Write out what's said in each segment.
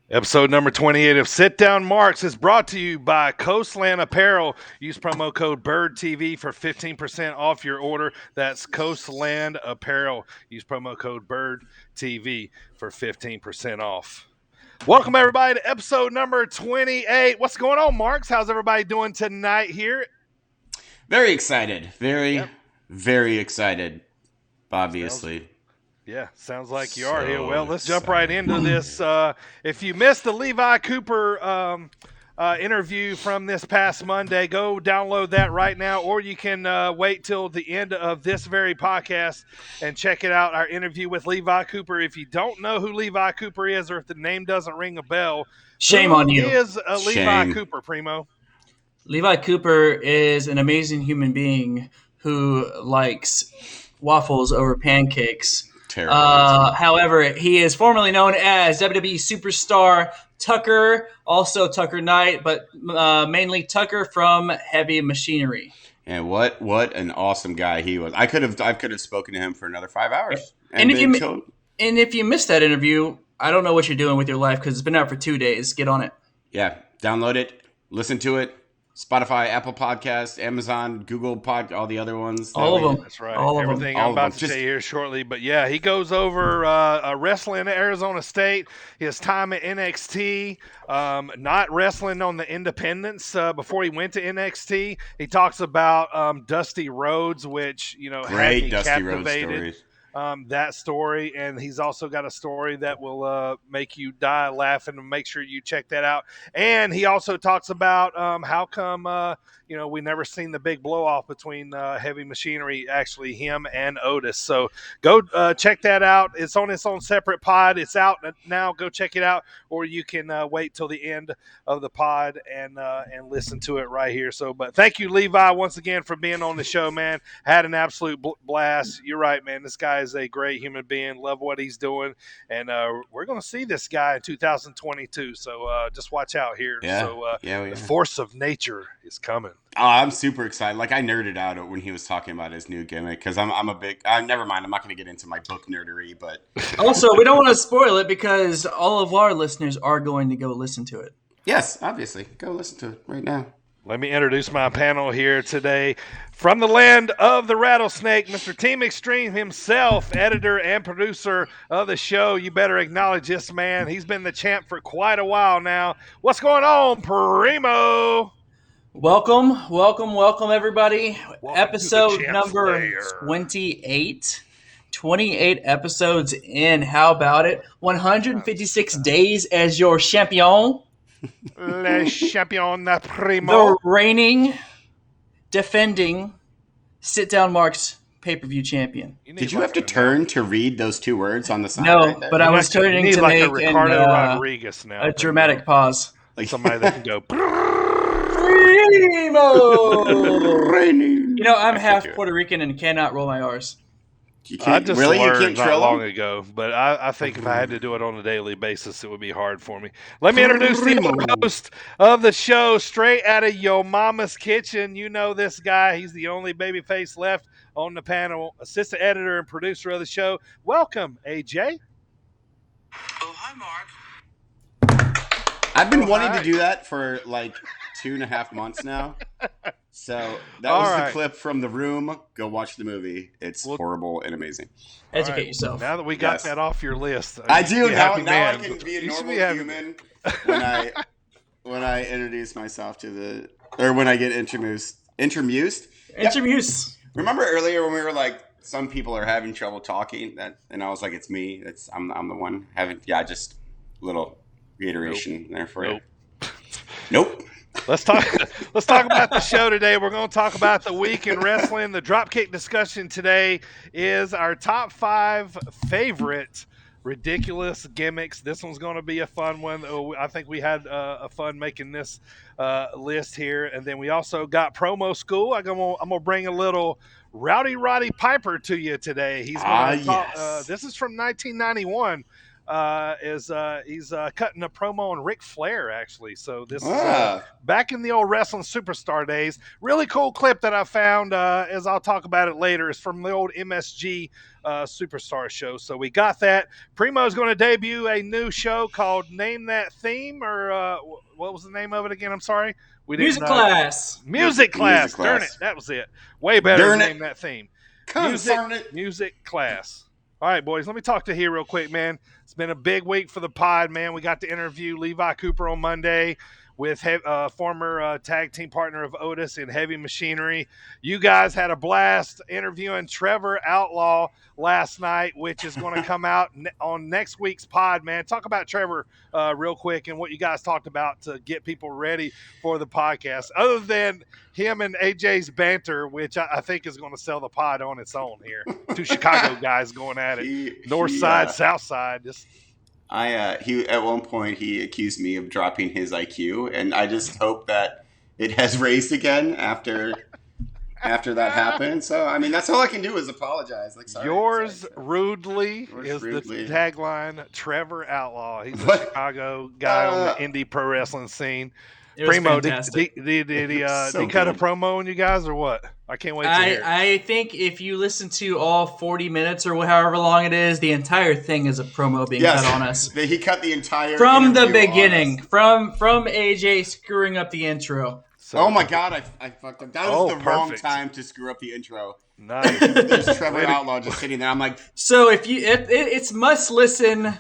Episode number 28 of Sit Down Marks is brought to you by Coastland Apparel. Use promo code BIRDTV for 15% off your order. That's Coastland Apparel. Use promo code BIRDTV for 15% off. Welcome, everybody, to episode number 28. What's going on, Marks? How's everybody doing tonight here? Very excited. Very excited, obviously. Sounds like you are here. Well, let's jump right into this. If you missed the Levi Cooper interview from this past Monday, go download that right now, or you can wait till the end of this very podcast and check it out, our interview with Levi Cooper. If you don't know who Levi Cooper is, or if the name doesn't ring a bell, shame on you. Who is Levi Cooper, Primo? Levi Cooper is an amazing human being who likes waffles over pancakes. However, he is formerly known as WWE superstar Tucker, also Tucker Knight, but mainly Tucker from Heavy Machinery. And what an awesome guy he was. I could have spoken to him for another 5 hours. And if you missed that interview, I don't know what you're doing with your life because it's been out for 2 days. Get on it. Yeah, download it, listen to it. Spotify, Apple Podcasts, Amazon, Google Pod, all the other ones. All of them. That's right. Everything I'm about to say here shortly. But yeah, he goes over wrestling at Arizona State, his time at NXT, not wrestling on the independents before he went to NXT. He talks about Dusty Rhodes, which, had me captivated. That story, and he's also got a story that will make you die laughing, and make sure you check that out. And he also talks about how come we never seen the big blow off between Heavy Machinery, actually him and Otis. So go check that out. It's on its own separate pod. It's out now. Go check it out, or you can wait till the end of the pod and listen to it right here. So, but thank you, Levi, once again for being on the show, man. Had an absolute blast. You're right, man. This guy is a great human being. Love what he's doing, and we're going to see this guy in 2022. So just watch out here. The force of nature is coming. Oh, I'm super excited. Like, I nerded out when he was talking about his new gimmick because I'm a big. Never mind. I'm not going to get into my book nerdery, but also we don't want to spoil it because all of our listeners are going to go listen to it. Yes, obviously, go listen to it right now. Let me introduce my panel here today. From the land of the rattlesnake, Mr. Team Extreme himself, editor and producer of the show. You better acknowledge this man. He's been the champ for quite a while now. What's going on, Primo? Welcome, everybody. Episode number 28. 28 episodes in. How about it? 156 days as your champion. Le champion primo. The reigning, defending, Sit Down Marks pay-per-view champion. Did you have to turn to read those two words on the sign? No, right, but I was turning to make Ricardo Rodriguez now. A dramatic pause. Like somebody that can go Primo. I'm half Puerto Rican and cannot roll my R's. I just learned not long ago, but I think if I had to do it on a daily basis, it would be hard for me. Let me introduce the host of the show, straight out of Yo Mama's kitchen. You know this guy. He's the only babyface left on the panel, assistant editor and producer of the show. Welcome, AJ. Oh, hi, Mark. I've been wanting to do that for like 2.5 months now. So that was the clip from The Room. Go watch the movie. It's horrible and amazing. Educate yourself. Now that we got that off your list, I do. Now I can be a normal human when I introduce myself when I get introduced. Remember earlier when we were like, some people are having trouble talking, and I was like, it's me. I'm the one having. Yeah, just a little reiteration there for you. Nope. Let's talk about the show today. We're going to talk about the week in wrestling. The Dropkick discussion today is our top 5 favorite ridiculous gimmicks. This one's going to be a fun one. I think we had a fun making this list here. And then we also got promo school. I'm going to bring a little Rowdy Roddy Piper to you today. He's going to talk. This is from 1991. is he's cutting a promo on Ric Flair, actually. So this is Ah. back in the old wrestling superstar days. Really cool clip that I found, as I'll talk about it later. It's from the old MSG Superstar show. So we got that. Primo's going to debut a new show called Name That Theme, or what was the name of it again? I'm sorry. Music Class. Music Class. Darn it. That was it. Way better than Name That Theme. Music Class. All right, boys, let me talk to you real quick, man. It's been a big week for the pod, man. We got to interview Levi Cooper on Monday with former tag team partner of Otis in Heavy Machinery. You guys had a blast interviewing Trevor Outlaw last night, which is going to come out on next week's pod, man. Talk about Trevor real quick and what you guys talked about to get people ready for the podcast, other than him and AJ's banter, which I think is going to sell the pod on its own here. Two Chicago guys going at it. North side, south side. He at one point he accused me of dropping his IQ, and I just hope that it has raised again after that happened. So I mean, that's all I can do is apologize. Like, sorry, Yours rudely is the tagline. Trevor Outlaw. He's a Chicago guy on the indie pro wrestling scene. Primo, did he cut a promo on you guys or what? I can't wait to hear. I think if you listen to all 40 minutes or however long it is, the entire thing is a promo being cut on us. He cut the entire from the beginning, from AJ screwing up the intro. So, oh my God, I fucked up. That was the wrong time to screw up the intro. Nice. There's Trevor Outlaw just sitting there. I'm like, so if it's must listen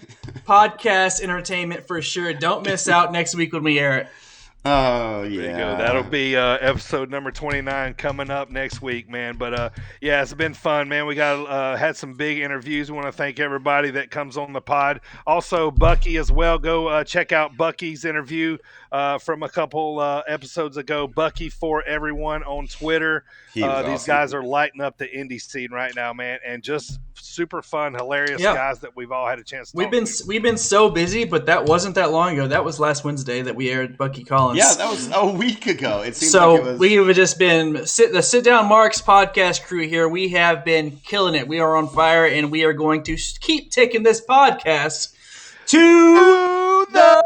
podcast entertainment for sure. Don't miss out next week when we air it. Oh, yeah. There you go. That'll be episode number 29 coming up next week, man. But, yeah, it's been fun, man. We got had some big interviews. We want to thank everybody that comes on the pod. Also, Bucky as well. Go check out Bucky's interview from a couple episodes ago. Bucky for everyone on Twitter. These awesome. Guys are lighting up the indie scene right now, man. And just super fun, hilarious guys that we've all had a chance to talk to. We've been so busy, but that wasn't that long ago. That was last Wednesday that we aired Bucky Collins. Yeah, that was a week ago. It seems so like it was... we've just been the Sit Down Marks podcast crew here. We have been killing it. We are on fire, and we are going to keep taking this podcast to the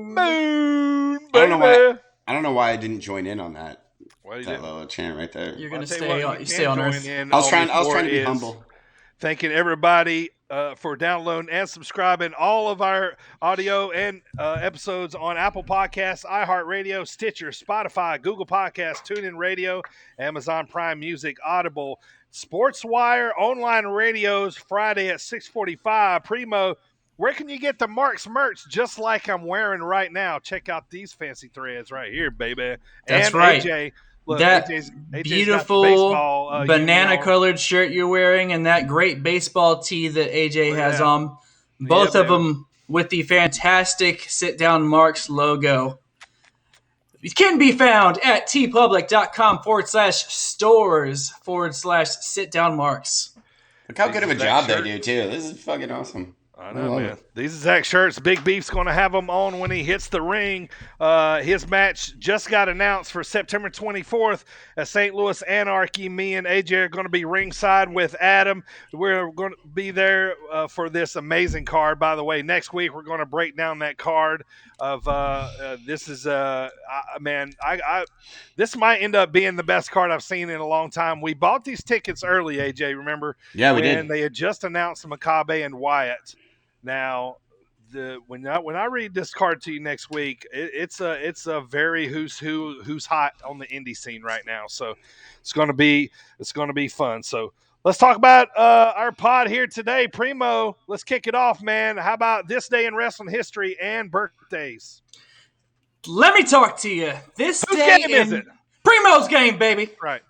moon. I don't know why I didn't join in on that. That little chant right there. You're gonna stay on Earth. I was trying to be humble. Thanking everybody for downloading and subscribing all of our audio and episodes on Apple Podcasts, iHeartRadio, Stitcher, Spotify, Google Podcasts, TuneIn Radio, Amazon Prime Music, Audible, SportsWire, online radios, Friday at 6:45. Primo, where can you get the Marks merch just like I'm wearing right now? Check out these fancy threads right here, baby. That's and right. AJ, look, that AJ's beautiful banana-colored shirt you're wearing and that great baseball tee that AJ has on. Both of them with the fantastic Sit Down Marks logo. It can be found at tpublic.com/stores/Sit Down Marks. Look how good of a job they do, too. This is fucking awesome. I know, man. These exact shirts, Big Beef's going to have them on when he hits the ring. His match just got announced for September 24th at St. Louis Anarchy. Me and AJ are going to be ringside with Adam. We're going to be there for this amazing card. By the way, next week we're going to break down that card of this is man. This might end up being the best card I've seen in a long time. We bought these tickets early, AJ. Remember? Yeah, we did. And they had just announced Makabe and Wyatt. Now, when I read this card to you next week, it's a very who's hot on the indie scene right now. So it's gonna be fun. So let's talk about our pod here today. Primo, let's kick it off, man. How about this day in wrestling history and birthdays? Let me talk to you. Whose game is it? Primo's game, baby. Right.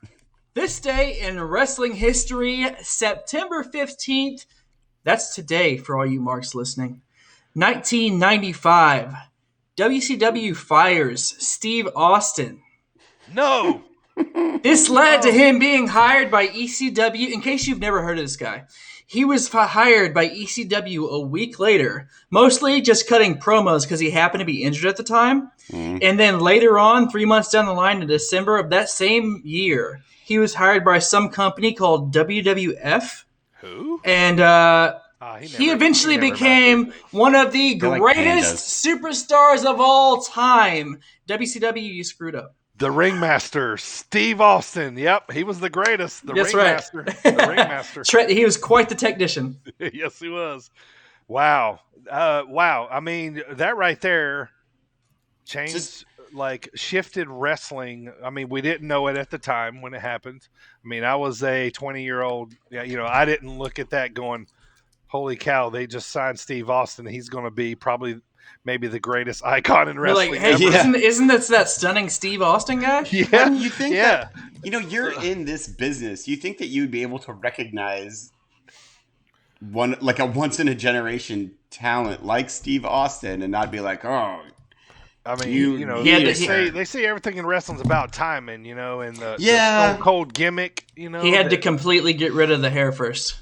This day in wrestling history, September 15th. That's today for all you Marks listening. 1995. WCW fires Steve Austin. No. This led to him being hired by ECW. In case you've never heard of this guy, he was hired by ECW a week later, mostly just cutting promos because he happened to be injured at the time. And then later on, 3 months down the line in December of that same year, he was hired by some company called WWF. Who? And He eventually became one of the greatest superstars of all time. WCW, you screwed up. The Ringmaster, Steve Austin. Yep, he was the greatest. That's Ringmaster. Right. The Ringmaster. He was quite the technician. Yes, he was. Wow. Wow. I mean, that right there changed, shifted wrestling. I mean, we didn't know it at the time when it happened. I mean, I was a 20-year-old. I didn't look at that going, holy cow, they just signed Steve Austin. He's going to be maybe the greatest icon in wrestling. Hey, isn't that stunning Steve Austin guy? Yeah. You think that, you're in this business. You think that you'd be able to recognize a once in a generation talent like Steve Austin and not be like, oh. I mean, they say everything in wrestling's about timing, and the Stone Cold gimmick, He had to completely get rid of the hair first.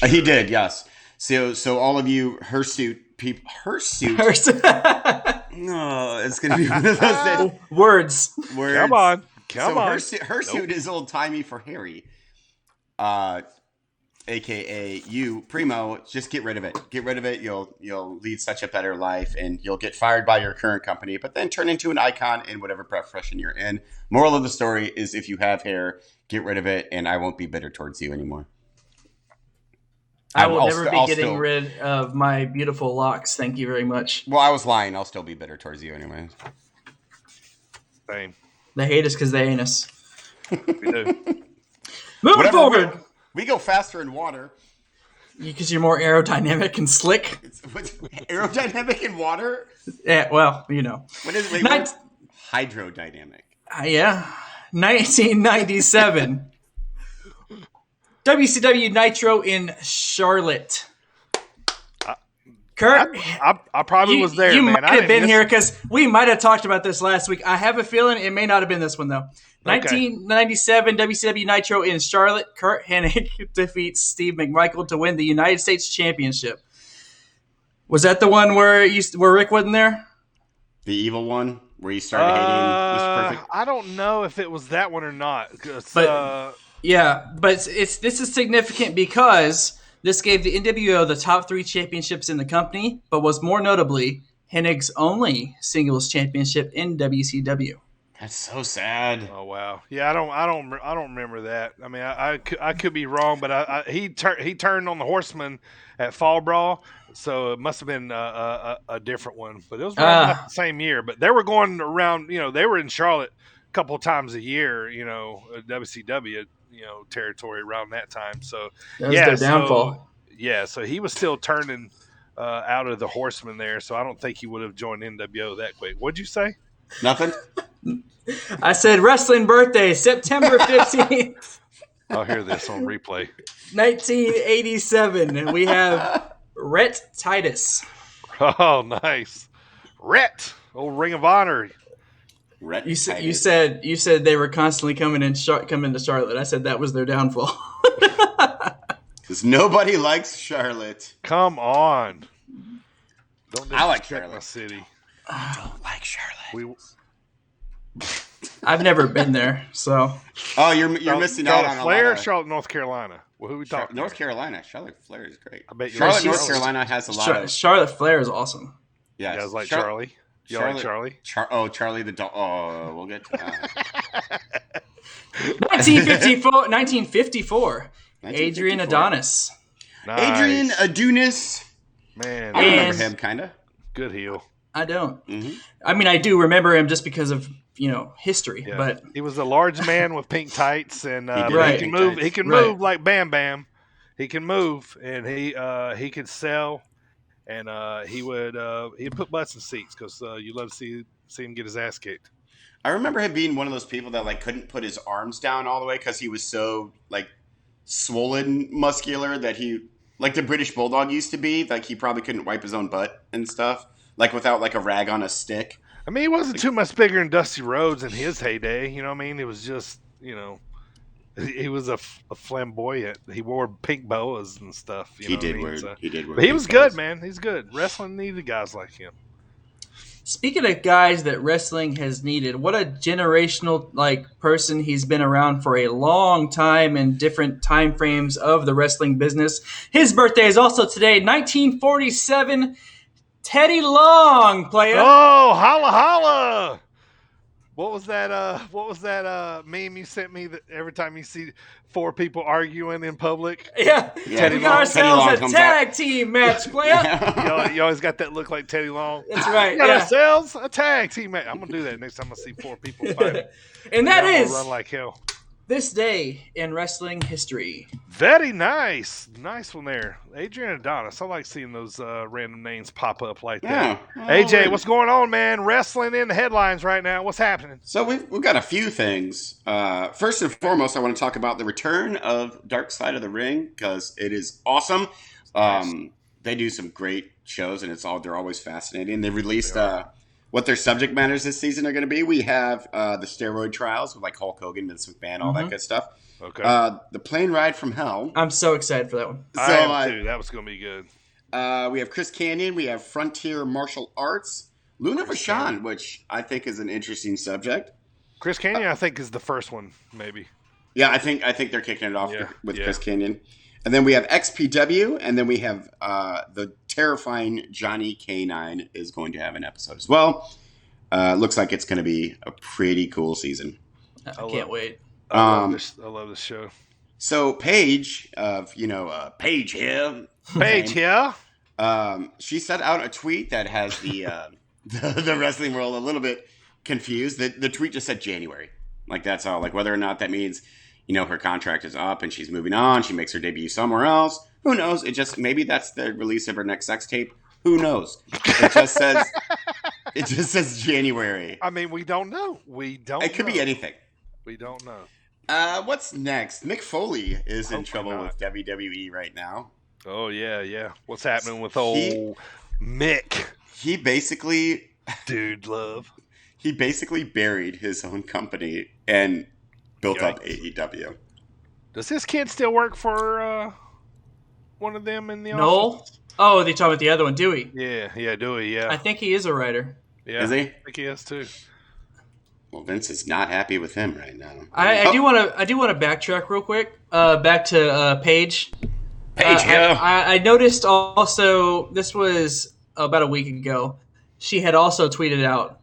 He did, yes. So all of you hirsute people, hirsute. No, it's gonna be one of those days. Words. Come on. Hirsute is old timey for Harry. AKA you, Primo. Just get rid of it. Get rid of it. You'll lead such a better life, and you'll get fired by your current company, but then turn into an icon in whatever profession you're in. Moral of the story is, if you have hair, get rid of it, and I won't be bitter towards you anymore. I will never be getting rid of my beautiful locks. Thank you very much. Well, I was lying. I'll still be bitter towards you anyways. Same. They hate us because they ain't us. We do. Moving forward. We go faster in water. Because you're more aerodynamic and slick. Aerodynamic in water? Yeah, well, What is it? Hydrodynamic. Yeah. 1997. WCW Nitro in Charlotte. Kurt, I probably was there. You man. might have been here because we might have talked about this last week. I have a feeling it may not have been this one, though. 1997 WCW Nitro in Charlotte. Kurt Hennig defeats Steve McMichael to win the United States Championship. Was that the one where Rick wasn't there? The evil one where you started hating Mr. Perfect? I don't know if it was that one or not. But this is significant because this gave the NWO the top 3 championships in the company, but was more notably Hennig's only singles championship in WCW. That's so sad. Oh wow, yeah, I don't remember that. I mean, I could be wrong, but he turned on the Horseman at Fall Brawl, so it must have been a different one. But it was around the same year. But they were going around, they were in Charlotte a couple of times a year, WCW, territory around that time. So that was their downfall. So he was still turning out of the Horseman there. So I don't think he would have joined NWO that quick. What'd you say? Nothing. I said wrestling birthday, September 15th. I'll hear this on replay. 1987, and we have Rhett Titus. Oh, nice. Rhett, old Ring of Honor. Rhett you said they were constantly coming to Charlotte. I said that was their downfall. Because nobody likes Charlotte. Come on. I like Charlotte. My city. I don't like Charlotte. I've never been there, so. Oh, you're missing out on Flair or Charlotte, North Carolina? Well, who we talking? North Carolina. Charlotte Flair is great. I bet Charlotte, North Carolina has a lot of. Charlotte Flair is awesome. Yeah, you guys like Charlie. You like Charlie? Charlie the dog. Oh, we'll get to that. 1954. Adrian Adonis. Nice. Adrian Adonis. Man, I remember him, kind of. Good heel. I don't. Mm-hmm. I mean, I do remember him just because of history. Yeah. But he was a large man with pink tights, and he can move. He can move like Bam Bam. He can move, and he could sell, and he'd put butts in seats because you love to see him get his ass kicked. I remember him being one of those people that couldn't put his arms down all the way because he was so swollen, muscular that he. Like the British Bulldog used to be, he probably couldn't wipe his own butt and stuff, without a rag on a stick. I mean, he wasn't too much bigger than Dusty Rhodes in his heyday. You know what I mean? It was just, he was a flamboyant. He wore pink boas and stuff. He did wear. But he was good, man. He's good. Wrestling needed guys like him. Speaking of guys that wrestling has needed, what a generational person. He's been around for a long time in different time frames of the wrestling business. His birthday is also today, 1947. Teddy Long, player. Oh, holla holla! What was that? Meme you sent me that every time you see 4 people arguing in public? Yeah. Teddy We got Long. ourselves a tag team match, player. You always got that look like Teddy Long. That's right. We got ourselves a tag team match. I'm gonna do that next time I see 4 people fighting. And that is run like hell. This day in wrestling history. Very nice. Nice one there. Adrian Adonis. I like seeing those random names pop up like that. AJ, what's going on, man? Wrestling in the headlines right now. What's happening? So we've got a few things. First and foremost, I want to talk about the return of Dark Side of the Ring because it is awesome. They do some great shows, and they're always fascinating. They released what their subject matters this season are going to be. We have the steroid trials with like Hulk Hogan, Vince McMahon, all that good stuff. Okay. The plane ride from hell. I'm so excited for that one. I am too. That was going to be good. We have Chris Canyon. We have Frontier Martial Arts. Luna Vachon, which I think is an interesting subject. Chris Canyon, I think, is the first one, maybe. Yeah, I think they're kicking it off with Chris Canyon. And then we have XPW, and then we have the terrifying Johnny K9 is going to have an episode as well. Looks like it's going to be a pretty cool season. I can't wait. I love this show. So Paige, Paige here. Paige here. She sent out a tweet that has the wrestling world a little bit confused. The tweet just said January. Like, that's all. Like, whether or not that means, her contract is up and she's moving on. She makes her debut somewhere else. Who knows? Maybe that's the release of her next sex tape. Who knows? It just says January. I mean, we don't know. It could be anything. We don't know. What's next? Mick Foley is in trouble with WWE right now. Oh, yeah. What's happening with old Mick? He basically... Dude love. He basically buried his own company and built up AEW. Does this kid still work for one of them in the No. office? Oh, they talking about the other one, Dewey. Yeah, Dewey, yeah. I think he is a writer. Yeah, is he? I think he is too. Well, Vince is not happy with him right now. I do want to backtrack real quick. Back to Paige. I noticed also, this was about a week ago, she had also tweeted out,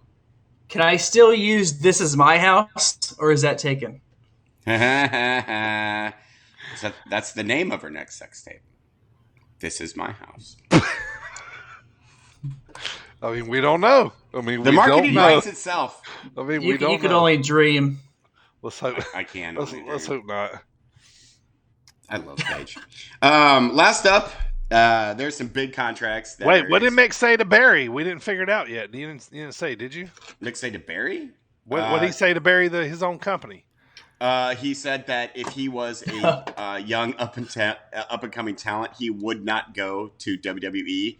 "Can I still use This Is My House, or is that taken?" That's the name of her next sex tape. This Is My House. I mean, we don't know. The marketing writes itself. I mean, we don't know. You could only dream. Let's hope. I can. Let's hope not. I love Paige. Last up, there's some big contracts. Wait, what did Mick say to Barry? We didn't figure it out yet. You didn't say, did you? Mick say to Barry? What did he say to Barry, his own company? He said that if he was a young up-and-coming talent, he would not go to WWE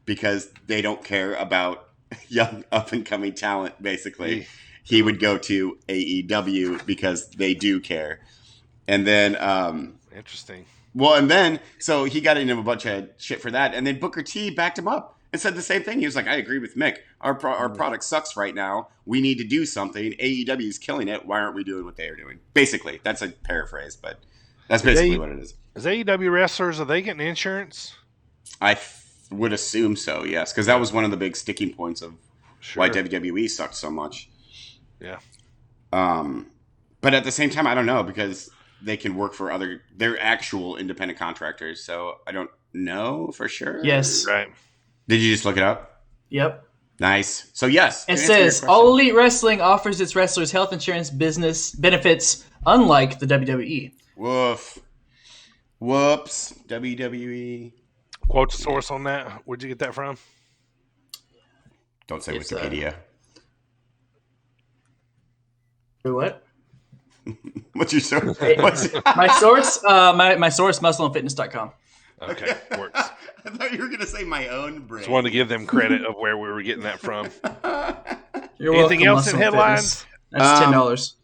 because they don't care about young up-and-coming talent, basically. He would go to AEW because they do care. And then... Interesting. Well, and then, so he got into a bunch of shit for that, and then Booker T backed him up and said the same thing. He was like, I agree with Mick. Our product sucks right now. We need to do something. AEW is killing it. Why aren't we doing what they are doing? Basically, that's a paraphrase, but that's basically what it is. Is AEW wrestlers, are they getting insurance? I would assume so, yes, because that was one of the big sticking points of why WWE sucked so much. Yeah. But at the same time, I don't know, because they can work for they're actual independent contractors, so I don't know for sure. Yes. Right. Did you just look it up? Yep. Nice. So yes. It says, All Elite Wrestling offers its wrestlers health insurance business benefits, unlike the WWE. Woops. WWE. Quote the source on that. Where'd you get that from? Don't say Wikipedia. What? What's your source? My source, my source, muscleandfitness.com. Okay, works. I thought you were going to say my own brain. Just wanted to give them credit of where we were getting that from. You're Anything welcome, else in headlines? That's $10.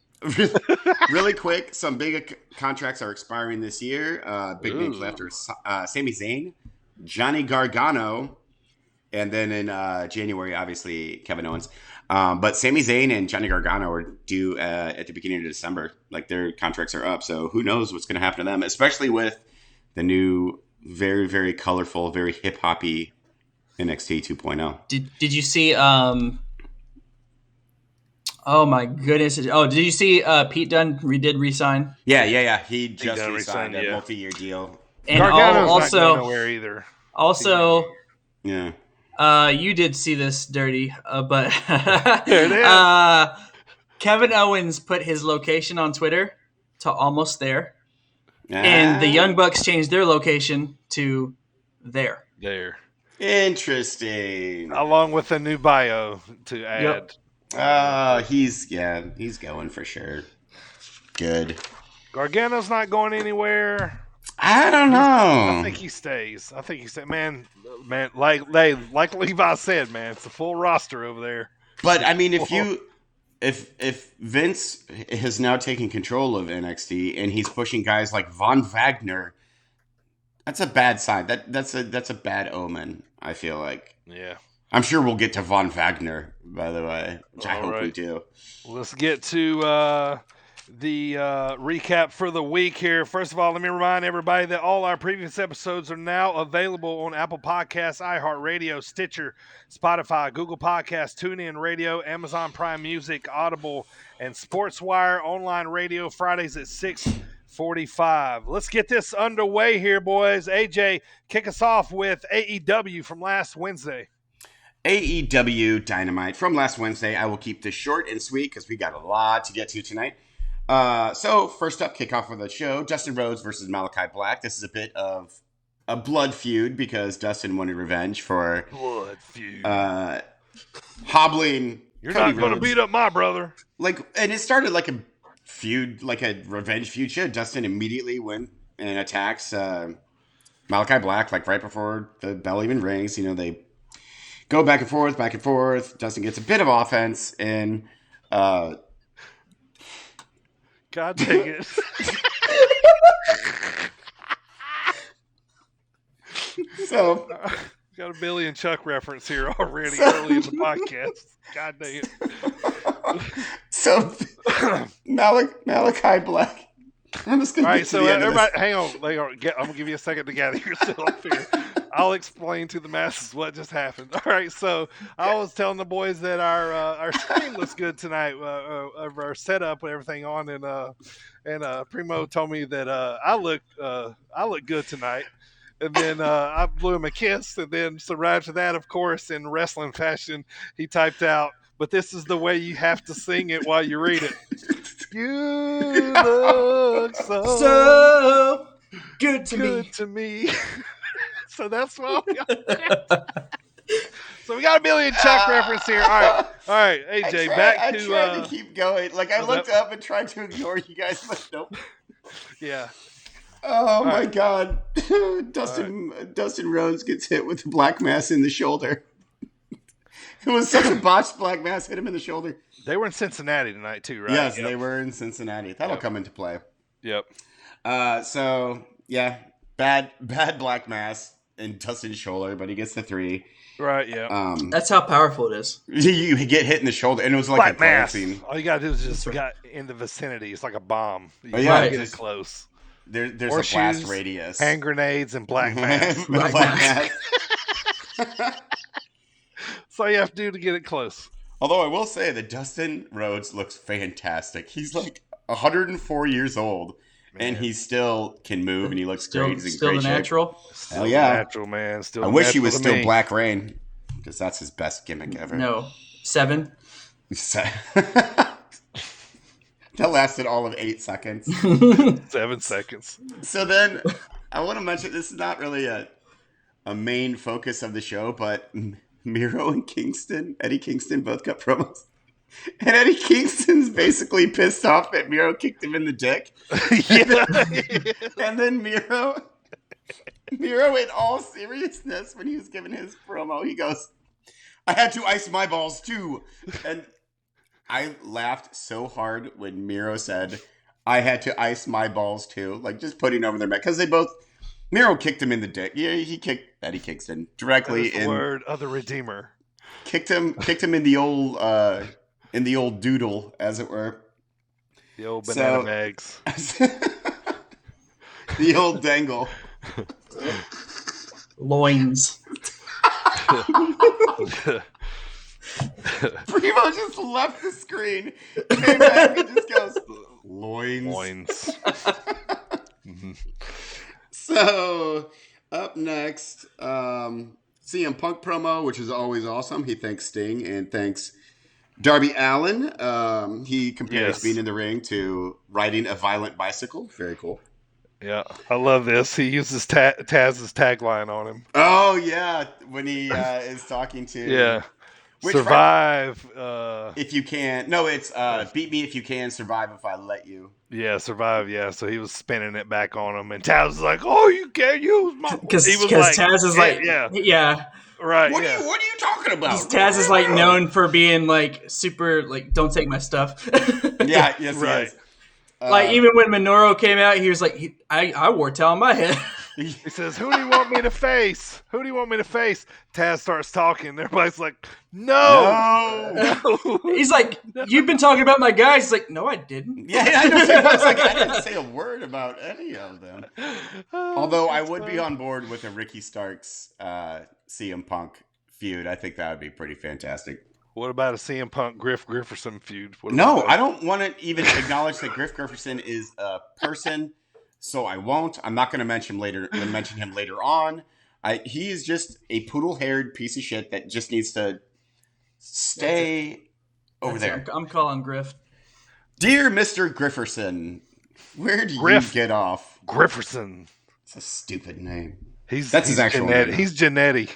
Really quick, some big contracts are expiring this year. Big names after Sami Zayn, Johnny Gargano, And then in January, obviously, Kevin Owens. But Sami Zayn and Johnny Gargano are due at the beginning of December. Like, their contracts are up. So who knows what's going to happen to them, especially with the new, very, very colorful, very hip-hoppy NXT 2.0. Did you see... Oh my goodness! Oh, did you see Pete Dunne did resign? Yeah. He just re-signed a multi-year deal. And Gargano's also, not going nowhere either. Also, yeah. You did see this, Dirty, but there it is. Kevin Owens put his location on Twitter to almost there, and the Young Bucks changed their location to there. There. Interesting. Along with a new bio to add. Yep. He's going for sure. Good. Gargano's not going anywhere. I don't know. I think he stays. Man, like Levi said, man, it's a full roster over there. But I mean, if Vince has now taken control of NXT and he's pushing guys like Von Wagner, that's a bad sign. That's a bad omen, I feel like. Yeah. I'm sure we'll get to Von Wagner, by the way, which I hope we do. Let's get to the recap for the week here. First of all, let me remind everybody that all our previous episodes are now available on Apple Podcasts, iHeartRadio, Stitcher, Spotify, Google Podcasts, TuneIn Radio, Amazon Prime Music, Audible, and SportsWire online radio Fridays at 6:45. Let's get this underway here, boys. AJ, kick us off with AEW from last Wednesday. AEW Dynamite from last Wednesday. I will keep this short and sweet because we got a lot to get to tonight. So first up, kickoff of the show, Dustin Rhodes versus Malachi Black. This is a bit of a blood feud because Dustin wanted revenge for hobbling. You're Cody not going to Rhodes. beat up my brother. And it started like a feud, like a revenge feud show. Dustin immediately went and attacks Malachi Black, like right before the bell even rings. They go back and forth. Dustin gets a bit of offense, and God dang it. So got a Billy and Chuck reference here already early in the podcast. God dang it. So Malachi Black. I'm just gonna. All right, so everybody, hang on. I'm gonna give you a second to gather yourself here. I'll explain to the masses what just happened. All right, so I was telling the boys that our screen looks good tonight, of our setup and everything on, and Primo told me that I look good tonight, and then I blew him a kiss, and then so right after that, of course, in wrestling fashion, he typed out, "But this is the way you have to sing it while you read it." You look so good to me. So that's what we got. So we got a Billy and Chuck reference here. All right, AJ, I tried to keep going. Like, I looked up and tried to ignore you guys, but nope. Yeah. Oh, my God. Dustin Rhodes gets hit with a black mass in the shoulder. It was such a botched black mass, hit him in the shoulder. They were in Cincinnati tonight, too, right? Yes, they were in Cincinnati. That'll come into play. Yep. So, yeah, bad black mass in Dustin's shoulder, but he gets the 3. Right, yeah. That's how powerful it is. You get hit in the shoulder, and it was like black a mass. scene. All you got to do is just got in the vicinity. It's like a bomb. You gotta get it close. There's Horseshoes, a blast radius. Hand grenades, and black mass. Black mass. That's all you have to do to get it close. Although I will say that Dustin Rhodes looks fantastic. He's like 104 years old, and he still can move, and he looks great. He's in still great the shape. natural. Hell yeah, natural man. Still. I wish he was still me. Black Rain, because that's his best gimmick ever. No, 7. That lasted all of 8 seconds. 7 seconds. So then, I want to mention this is not really a main focus of the show, but Miro and Eddie Kingston both got promos. And Eddie Kingston's basically pissed off that Miro kicked him in the dick. And then Miro, in all seriousness, when he was giving his promo, he goes, "I had to ice my balls too." And I laughed so hard when Miro said, "I had to ice my balls too." Like, just putting over their back. Because Miro kicked him in the dick. Yeah, he kicked that he kicks in directly the word of the Redeemer. Kicked him in the old doodle, as it were. The old banana bags. The old dangle. Loins. Primo just left the screen, came back, and just goes, loins. So, up next, CM Punk promo, which is always awesome. He thanks Sting and thanks Darby Allin. He compares being in the ring to riding a violent bicycle. Very cool. Yeah, I love this. He uses Taz's tagline on him. Oh, yeah, when he is talking to... Yeah. Survive. If you can. No, it's beat me if you can, survive if I let you. Yeah, survive. Yeah, so he was spinning it back on him, and Taz was like, "Oh, you can't use my." Because Taz is like, yeah, right. What are you talking about? Taz is like known for being like super like, don't take my stuff. Yeah, yes, right. Like even when Minoru came out, he was like, I wore a towel on my head. He says, "Who do you want me to face? Who do you want me to face?" Taz starts talking. And everybody's like, "No." He's like, "You've been talking about my guys." He's like, "No, I didn't." Yeah, I know. I didn't say a word about any of them. Although I would be on board with a Ricky Starks CM Punk feud. I think that would be pretty fantastic. What about a CM Punk Griff Grifferson feud? No, I don't want to even acknowledge that Griff Grifferson is a person. So I won't. I'm not going to mention him later on. He is just a poodle-haired piece of shit that just needs to stay over there. I'm calling Griff. Dear Mr. Grifferson, where do you get off? Grifferson. It's a stupid name. That's his actual name. He's Genetti.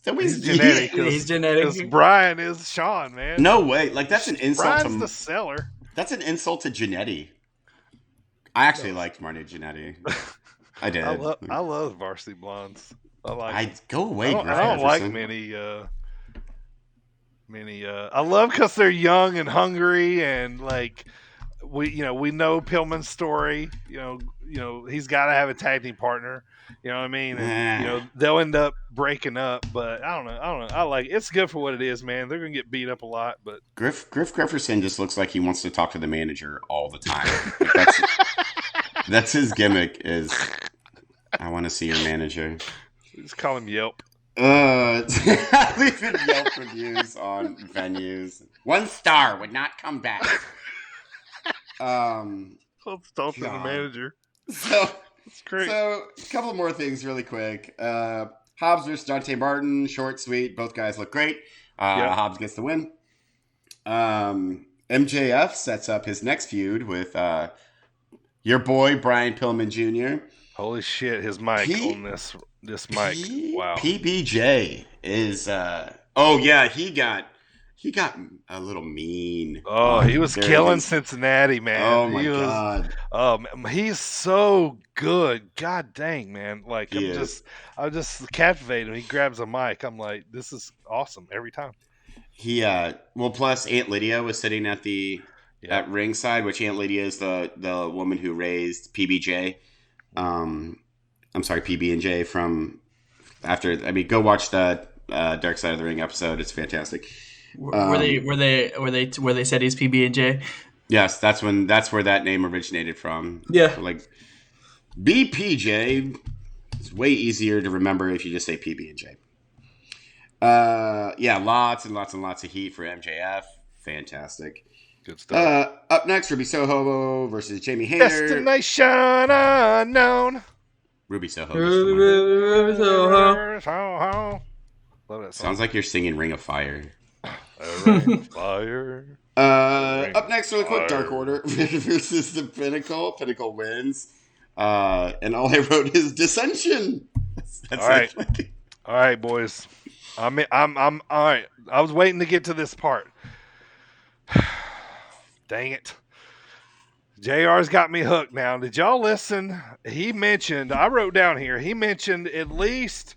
He's genetic. He's genetic. Because Brian is Sean, man. No way. Like, that's an insult Brian's the seller. That's an insult to Genetti. I actually liked Marty Jannetty. I did. I love Varsity Blondes. Go away. I don't like many. I love because they're young and hungry, and like we know Pillman's story. You know he's got to have a tag team partner. You know what I mean? And, they'll end up breaking up, but I don't know. I like it's good for what it is, man. They're gonna get beat up a lot, but Griff Grifferson just looks like he wants to talk to the manager all the time. Like that's his gimmick. Is I want to see your manager. Just call him Yelp. Leaving Yelp reviews on venues. 1 star would not come back. Let's talk to the manager. So. That's great. So, a couple more things really quick. Hobbs versus Dante Martin, short, sweet. Both guys look great. Hobbs gets the win. MJF sets up his next feud with your boy, Brian Pillman Jr. Holy shit, his mic on this mic. Wow. PBJ is... He got a little mean. Oh, he was killing Cincinnati, man. Oh, my God. He's so good. God dang, man. Like, I'm just captivated. He grabs a mic. I'm like, this is awesome every time. Plus Aunt Lydia was sitting at at ringside, which Aunt Lydia is the woman who raised PBJ. I'm sorry, PB&J from after. I mean, go watch the Dark Side of the Ring episode. It's fantastic. Where they said he's PB&J? Yes, that's where that name originated from. Yeah, like BPJ is way easier to remember if you just say PB&J. Lots and lots and lots of heat for MJF. Fantastic. Good stuff. Up next, Ruby Soho versus Jamie Hayter. Destination unknown. Ruby Soho. Ruby Soho. Love that song. Sounds like you're singing Ring of Fire. Fire. Up next, really quick, Dark Order versus the Pinnacle. Pinnacle wins. And all I wrote is dissension. That's all right. All right, boys. I'm all right. I was waiting to get to this part. Dang it. JR's got me hooked now. Did y'all listen? I wrote down here, he mentioned at least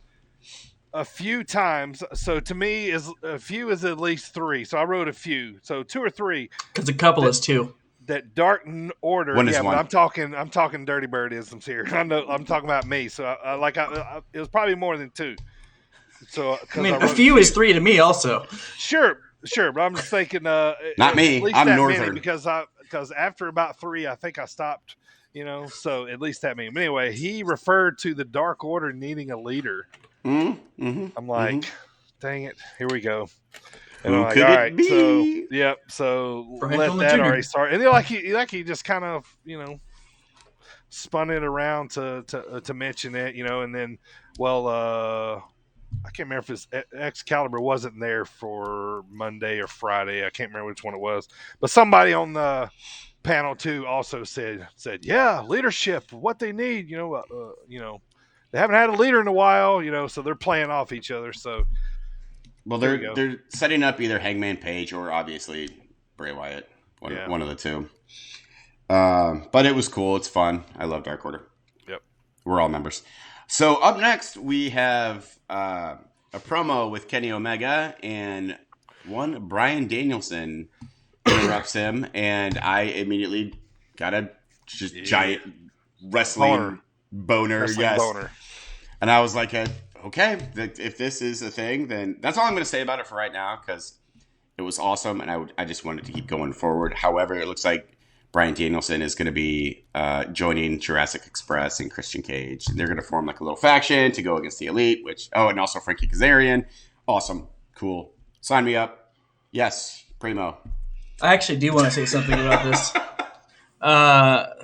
a few times. So to me, a few is at least 3. So I wrote a few. So 2 or 3. Because a couple is 2. that Dark Order. One is yeah, one. but I'm talking Dirty Birdisms here. I know I'm talking about me. So it was probably more than two. So I mean, a few is three to me also. Sure, but I'm just thinking. Not me. At least I'm that Northern. many because after about three, I think I stopped. So at least that many. But anyway, he referred to the Dark Order needing a leader. Mm-hmm. I'm like, dang it, here we go. And Who I'm like, could all it right, be? so Brian let Pillman that Jr. already start. And then he just kind of spun it around to mention it, and then I can't remember if his Excalibur wasn't there for Monday or Friday. I can't remember which one it was, but somebody on the panel too also said, yeah, leadership, what they need, they haven't had a leader in a while, so they're playing off each other. So, well, they're setting up either Hangman Page or obviously Bray Wyatt, one of the two. But it was cool. It's fun. I love Dark Order. Yep, we're all members. So up next we have a promo with Kenny Omega, and one Bryan Danielson interrupts him, and I immediately got a giant wrestling boner. Yes. Boner. And I was like, okay, if this is a thing, then that's all I'm going to say about it for right now, because it was awesome, and I just wanted to keep going forward. However, it looks like Bryan Danielson is going to be joining Jurassic Express and Christian Cage. And they're going to form like a little faction to go against the Elite, and also Frankie Kazarian. Awesome. Cool. Sign me up. Yes, primo. I actually do want to say something about this.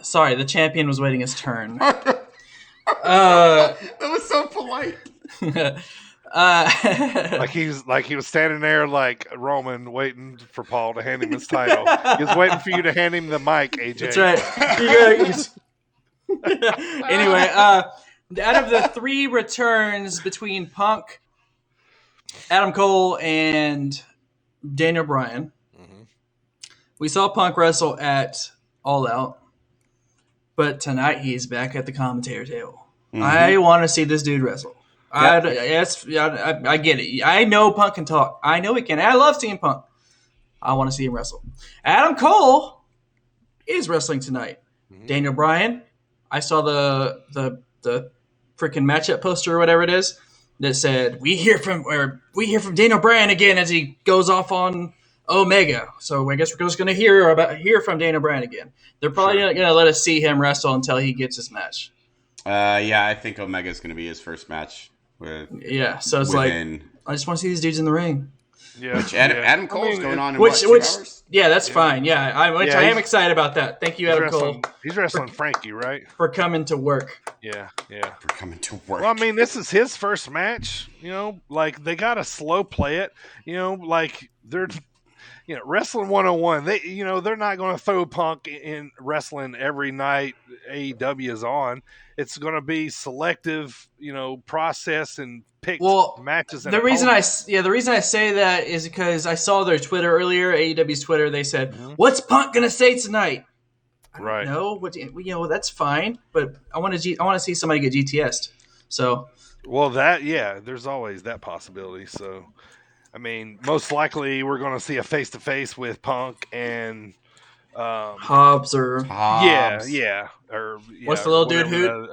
Sorry, the champion was waiting his turn. That was so polite. Like he was standing there like Roman waiting for Paul to hand him his title. He was waiting for you to hand him the mic, AJ. That's right. Anyway, out of the three returns between Punk, Adam Cole, and Daniel Bryan, we saw Punk wrestle at All Out, but tonight he's back at the commentator table. I want to see this dude wrestle. Yep. I get it. I know Punk can talk. I know he can. I love seeing Punk. I want to see him wrestle. Adam Cole is wrestling tonight. Daniel Bryan, I saw the freaking matchup poster or whatever it is that said we hear from Daniel Bryan again as he goes off on Omega. So I guess we're just gonna hear from Daniel Bryan again. They're probably not gonna let us see him wrestle until he gets his match. I think Omega's gonna be his first match. So it's like I just want to see these dudes in the ring. Yeah, which Adam Cole's going on in 2 hours? Yeah, that's fine. Yeah, I am excited about that. Thank you, Adam Cole. He's wrestling Frankie, right? For coming to work. Yeah. For coming to work. Well, I mean, this is his first match. Like they gotta slow play it. Like they're. Wrestling 101. They're not going to throw Punk in wrestling every night AEW is on. It's going to be selective, process and pick matches. The reason I say that is because I saw their Twitter earlier, AEW's Twitter. They said, "What's Punk going to say tonight?" Right. No, that's fine, but I want to see somebody get GTS'd. So. Well, there's always that possibility. So. I mean, most likely we're going to see a face-to-face with Punk and Hobbs or yeah. Or what's the little dude?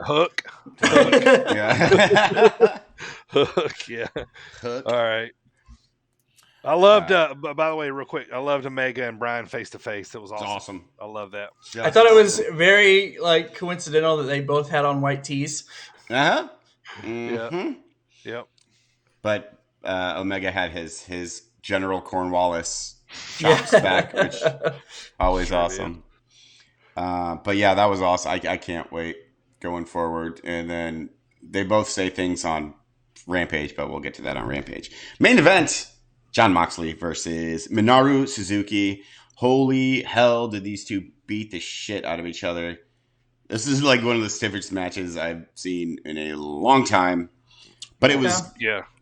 Hook. Yeah. Hook. Yeah. Hook. All right. I loved. By the way, real quick, I loved Omega and Bryan face-to-face. It was awesome. I love that. Yeah. I thought it was very coincidental that they both had on white tees. Mm-hmm. Yep. But. Omega had his General Cornwallis chops back, which always awesome. But yeah, that was awesome. I can't wait going forward. And then they both say things on Rampage, but we'll get to that on Rampage. Main event: Jon Moxley versus Minoru Suzuki. Holy hell, did these two beat the shit out of each other? This is like one of the stiffest matches I've seen in a long time. But it was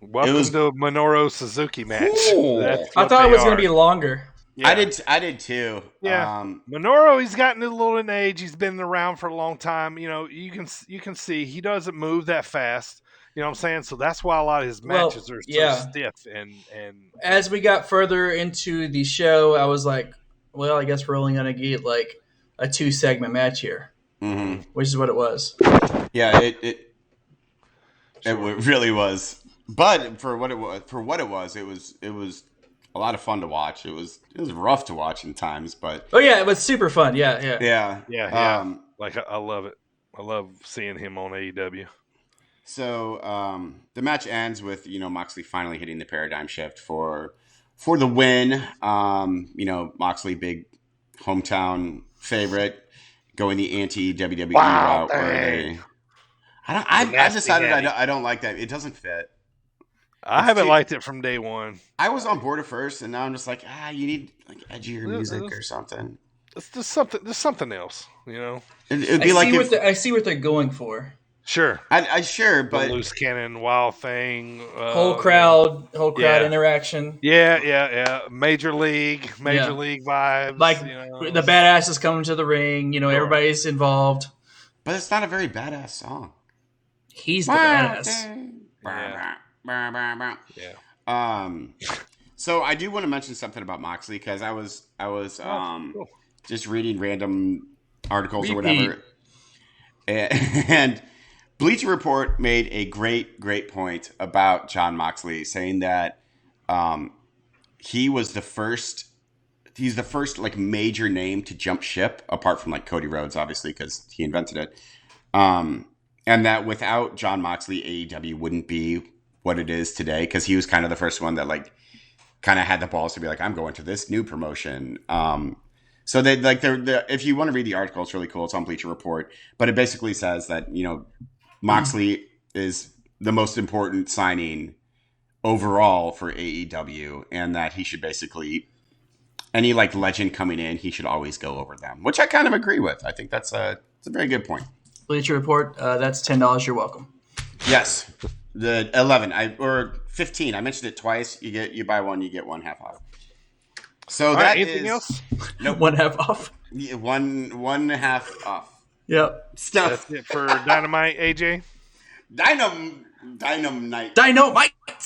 Welcome to Minoru Suzuki match. I thought it was going to be longer. Yeah. I did too. Yeah, Minoru, he's gotten a little in age. He's been around for a long time. You can see he doesn't move that fast. You know what I'm saying? So that's why a lot of his matches are so stiff. And as we got further into the show, I was like, well, I guess we're only going to get a 2-segment match here, which is what it was. Yeah, it really was. But for what it was, it was a lot of fun to watch. It was rough to watch in times, but oh yeah, it was super fun. Yeah. Yeah. Like I love it. I love seeing him on AEW. So the match ends with Moxley finally hitting the paradigm shift for the win. Moxley, big hometown favorite, going the anti WWE route where I've decided I don't like that. It doesn't fit. I haven't liked it from day one. I was on board at first, and now I'm just like, you need like edgier music or something. It's just something else, It'd be I see what they're going for. Sure, I sure, but the loose cannon, wild thing, whole crowd interaction. Yeah. Major league vibes. Like the badasses coming to the ring. Everybody's involved. But it's not a very badass song. He's the badass. Yeah. So I do want to mention something about Moxley because I was just reading random articles or whatever, and Bleacher Report made a great point about Jon Moxley, saying that he was the first. He's the first like major name to jump ship, apart from like Cody Rhodes, obviously, because he invented it. And that without Jon Moxley, AEW wouldn't be what it is today, because he was kind of the first one that like kind of had the balls to be like, I'm going to this new promotion. So they like if you want to read the article, it's really cool. It's on Bleacher Report, but it basically says that Moxley is the most important signing overall for AEW, and that he should basically any like legend coming in, he should always go over them, which I kind of agree with. I think it's a very good point. Bleacher Report, that's $10. You're welcome. Yes, the 11 or 15. I mentioned it twice. You buy one, you get one half off. So that anything else? Nope. One half off. Yeah, one half off. Yep. Stuff. That's it for Dynamite, AJ. Dynamite.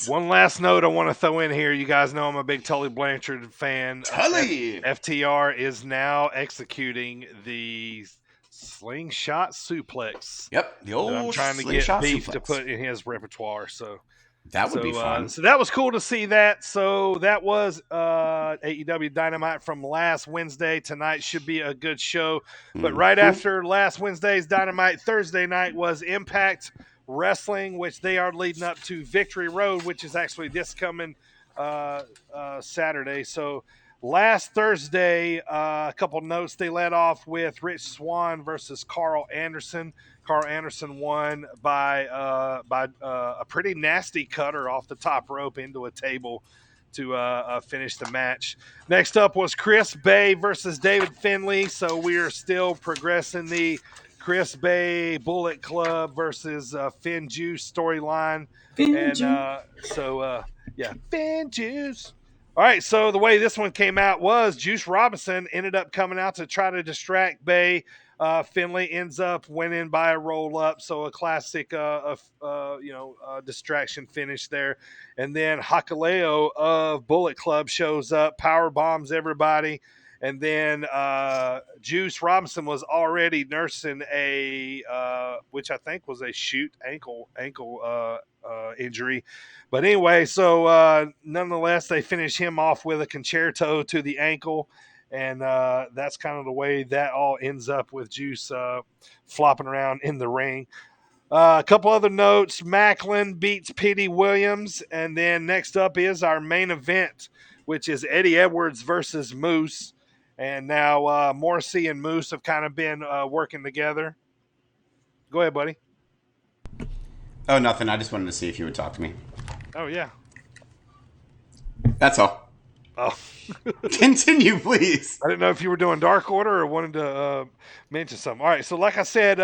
One last note I want to throw in here. You guys know I'm a big Tully Blanchard fan. Tully. FTR is now executing the slingshot suplex. Yep, the old I'm trying to get Beef to put in his repertoire. So that would be fun. So that was cool to see that. So that was AEW Dynamite from last Wednesday. Tonight should be a good show. But right after last Wednesday's Dynamite, Thursday night was Impact Wrestling, which they are leading up to Victory Road, which is actually this coming Saturday. So last Thursday, a couple notes. They led off with Rich Swann versus Carl Anderson. Carl Anderson won by a pretty nasty cutter off the top rope into a table to finish the match. Next up was Chris Bay versus David Finlay. So we are still progressing the Chris Bay Bullet Club versus Finn Juice storyline. Finn Juice. All right, so the way this one came out was Juice Robinson ended up coming out to try to distract Bay. Finlay ends up winning by a roll-up, so a classic distraction finish there. And then Hakaleo of Bullet Club shows up, power bombs everybody. And then Juice Robinson was already nursing which I think was a shoot ankle injury. But anyway, so nonetheless, they finish him off with a concerto to the ankle. And that's kind of the way that all ends up with Juice flopping around in the ring. A couple other notes. Macklin beats Petey Williams. And then next up is our main event, which is Eddie Edwards versus Moose. And now Morrissey and Moose have kind of been working together. Go ahead, buddy. Oh, nothing. I just wanted to see if you would talk to me. Oh, yeah. That's all. Oh. Continue, please. I didn't know if you were doing Dark Order or wanted to mention something. All right, so like I said,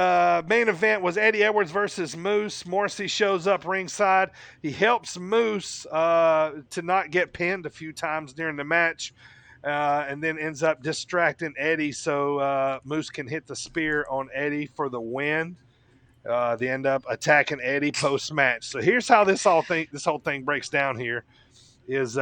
main event was Eddie Edwards versus Moose. Morrissey shows up ringside. He helps Moose to not get pinned a few times during the match, and then ends up distracting Eddie so Moose can hit the spear on Eddie for the win. They end up attacking Eddie post-match. So here's how this whole thing breaks down here is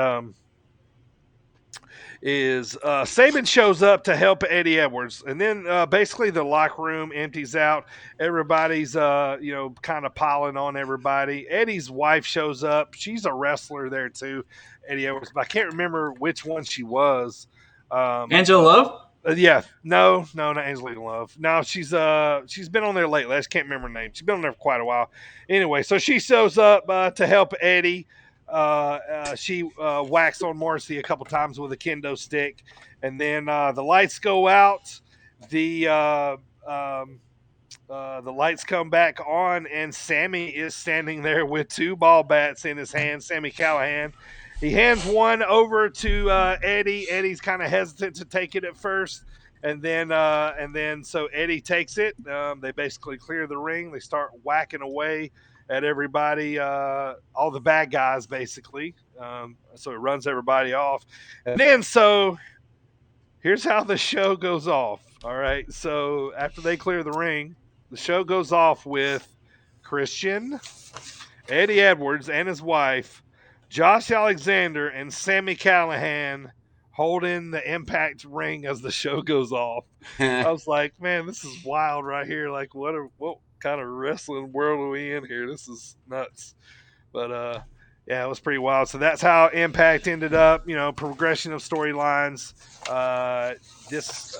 is Saban shows up to help Eddie Edwards, and then basically the locker room empties out. Everybody's kind of piling on everybody. Eddie's wife shows up. She's a wrestler there too, Eddie Edwards, but I can't remember which one she was. Angela Love? Yeah, no, not Angelina Love. No, she's been on there lately. I just can't remember her name. She's been on there for quite a while. Anyway, so she shows up to help Eddie. She whacks on Morrissey a couple times with a kendo stick, and then the lights go out. The lights come back on, and Sammy is standing there with 2 ball bats in his hand. Sammy Callahan. He hands one over to Eddie. Eddie's kind of hesitant to take it at first, and then so Eddie takes it. They basically clear the ring. They start whacking away at everybody, all the bad guys, basically. So it runs everybody off, and then so here's how the show goes off. All right, so after they clear the ring, the show goes off with Christian, Eddie Edwards, and his wife, Josh Alexander, and Sammy Callahan holding the Impact ring as the show goes off. I was like, man, this is wild right here. Like, what kind of wrestling world are we in here? This is nuts. But yeah, it was pretty wild. So that's how Impact ended up. Progression of storylines. This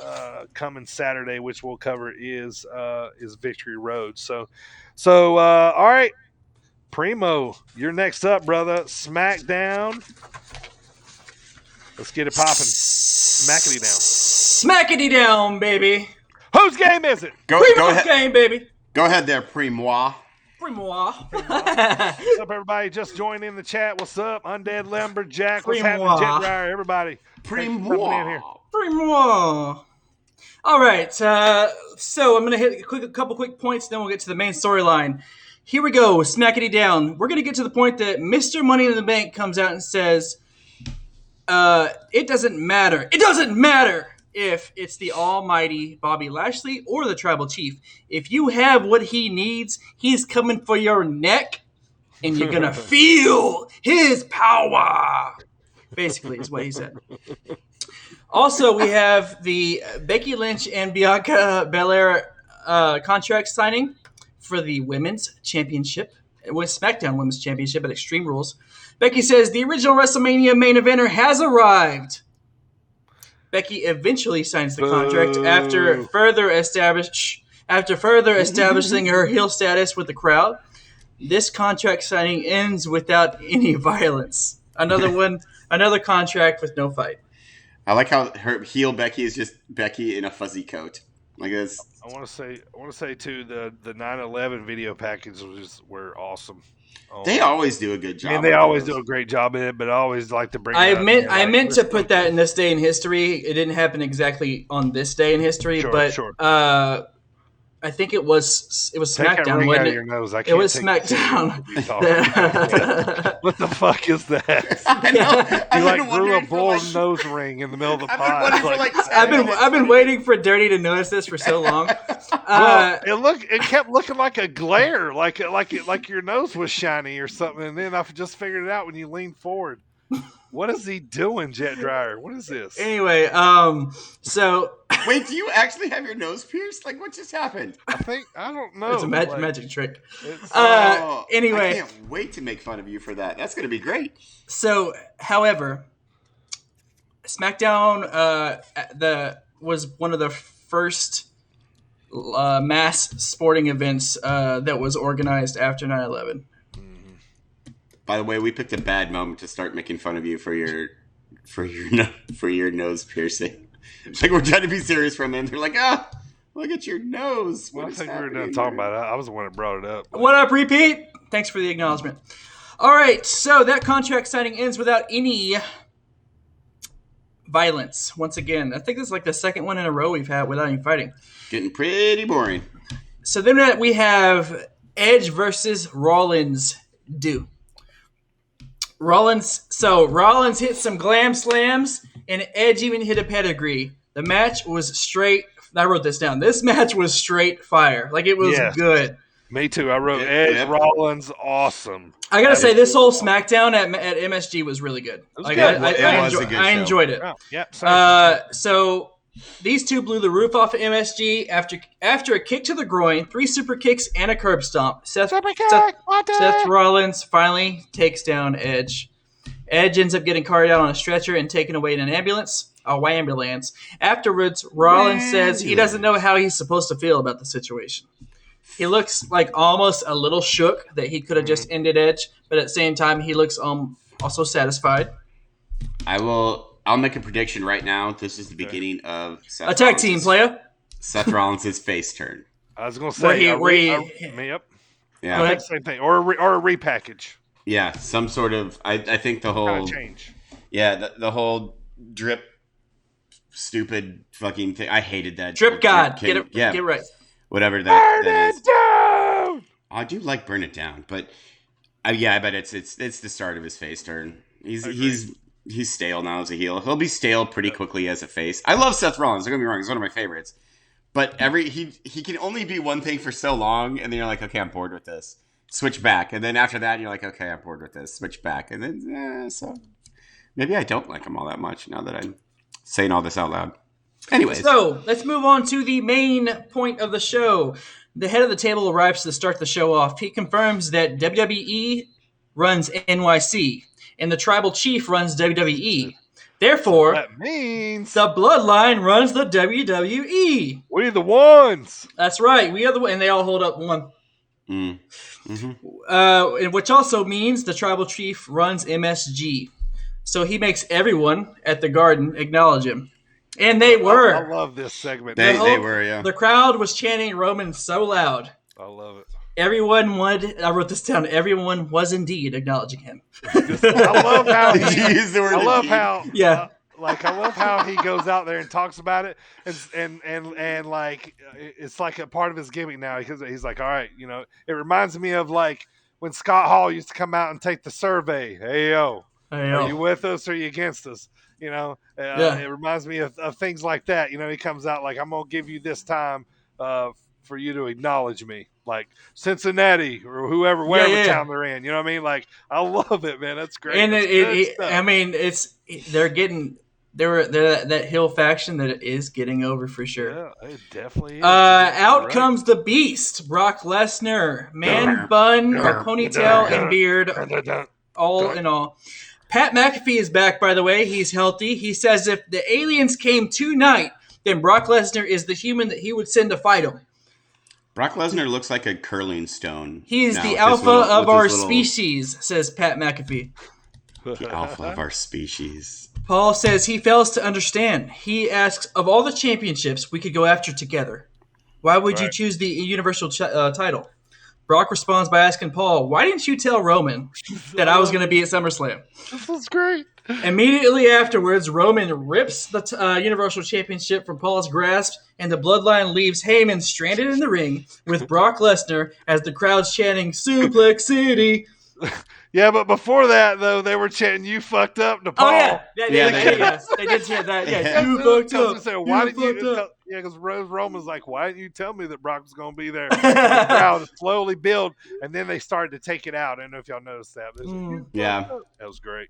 coming Saturday, which we'll cover, is Victory Road. So all right. Primo, you're next up, brother. Smackdown. Let's get it popping. Smackity down. Smackity down, baby. Whose game is it? Go Primo's ahead. game, baby. Go ahead there, Primo. What's up, everybody? Just joined in the chat. What's up? Undead Lumberjack. What's happening, Jet Dryer? Everybody. Primo. Primo. All right. So I'm going to hit a couple quick points, then we'll get to the main storyline. Here we go, smackity down. We're going to get to the point that Mr. Money in the Bank comes out and says, it doesn't matter. It doesn't matter if it's the almighty Bobby Lashley or the Tribal Chief. If you have what he needs, he's coming for your neck, and you're going to feel his power. Basically, is what he said. Also, we have the Becky Lynch and Bianca Belair contract signing for the Women's Championship, with SmackDown Women's Championship at Extreme Rules. Becky says the original WrestleMania main eventer has arrived. Becky eventually signs the contract after further establishing her heel status with the crowd. This contract signing ends without any violence. Another contract with no fight. I like how her heel Becky is just Becky in a fuzzy coat. Like this. I want to say too, the 9/11 video packages were awesome. They always do a good job. I mean, they always do a great job in it, but I always like to bring. I meant to put that in this day in history. It didn't happen exactly on this day in history, but I think it was SmackDown. It was SmackDown. What the fuck is that? I know. You grew a bull nose ring in the middle of the pod. I've been waiting for Dirty to notice this for so long. It kept looking like a glare, like your nose was shiny or something, and then I just figured it out when you leaned forward. What is he doing, Jet Dryer? What is this? Anyway, so wait, do you actually have your nose pierced? Like, what just happened? I don't know. It's a magic trick. I Anyway, can't wait to make fun of you for that. That's going to be great. So, however, SmackDown was one of the first mass sporting events that was organized after 9/11. By the way, we picked a bad moment to start making fun of you for your nose piercing. Like, we're trying to be serious for a minute. They're like, look at your nose. Well, I think we were done talking about it. I was the one that brought it up. What up, repeat? Thanks for the acknowledgement. All right, so that contract signing ends without any violence. Once again, I think this is like the second one in a row we've had without any fighting. Getting pretty boring. So then we have Edge versus Rollins. Rollins hit some glam slams, and Edge even hit a pedigree. The match was straight. I wrote this down. This match was straight fire. Like, it was good. Me too. I wrote Edge, Rollins, awesome. I gotta say, this whole Smackdown at MSG was really good. It was good. I enjoyed it. Oh, yeah. So these two blew the roof off of MSG after a kick to the groin, 3 super kicks, and a curb stomp. Seth Rollins finally takes down Edge. Edge ends up getting carried out on a stretcher and taken away in an ambulance. A ambulance. Afterwards, Rollins says he doesn't know how he's supposed to feel about the situation. He looks like almost a little shook that he could have just ended Edge, but at the same time, he looks also satisfied. I'll make a prediction right now. This is the beginning of Seth Attack team, player. Seth Rollins' face turn. I was going to say, Yeah. Same thing. Or a repackage. Yeah, some sort of, I think the whole... Kind of change. Yeah, the whole drip, stupid fucking thing. I hated that. Drip God. Get right. Whatever that Burn it is. down! I do like Burn It Down, but I bet it's the start of his face turn. He's stale now as a heel. He'll be stale pretty quickly as a face. I love Seth Rollins. Don't get me wrong; he's one of my favorites. But he can only be one thing for so long, and then you're like, okay, I'm bored with this. Switch back, and then after that, you're like, okay, I'm bored with this. Switch back, and then so maybe I don't like him all that much now that I'm saying all this out loud. Anyways. So, let's move on to the main point of the show. The head of the table arrives to start the show off. He confirms that WWE runs NYC, and the tribal chief runs WWE. Therefore, that means the Bloodline runs the WWE. We're the ones. That's right. We are the ones. And they all hold up one. Mm-hmm. Which also means the tribal chief runs MSG. So he makes everyone at the Garden acknowledge him. And they were. I love this segment. They were, yeah. The crowd was chanting Roman so loud. I love it. Everyone I wrote this down. Everyone was indeed acknowledging him. I love how Yeah. I love how he goes out there and talks about it, and like it's like a part of his gimmick now because he's like, all right, it reminds me of like when Scott Hall used to come out and take the survey. Hey yo, are you with us or are you against us? It reminds me of things like that. He comes out like, I'm gonna give you this time for you to acknowledge me, like Cincinnati or wherever town they're in. You know what I mean? Like, I love it, man. That's great. And they're getting they're that heel faction that is getting over for sure. Yeah, it definitely is. Out comes the Beast, Brock Lesnar, man bun, a ponytail and beard, all in all. Pat McAfee is back, by the way. He's healthy. He says if the aliens came tonight, then Brock Lesnar is the human that he would send to fight him. Brock Lesnar looks like a curling stone. He is the alpha of our species, says Pat McAfee. The alpha of our species. Paul says he fails to understand. He asks, of all the championships we could go after together, why would you choose the Universal title? Brock responds by asking Paul, why didn't you tell Roman that I was going to be at SummerSlam? This is great. Immediately afterwards, Roman rips the Universal Championship from Paul's grasp, and the Bloodline leaves Heyman stranded in the ring with Brock Lesnar as the crowd's chanting, Suplex City. Yeah, but before that, though, they were chanting, you fucked up to Paul. Oh, yeah. They did chant that. Yeah, you fucked up. Why did you? Yeah, because Roman's like, why didn't you tell me that Brock was going to be there? The crowd slowly build, and then they started to take it out. I don't know if y'all noticed that. Yeah. That was great.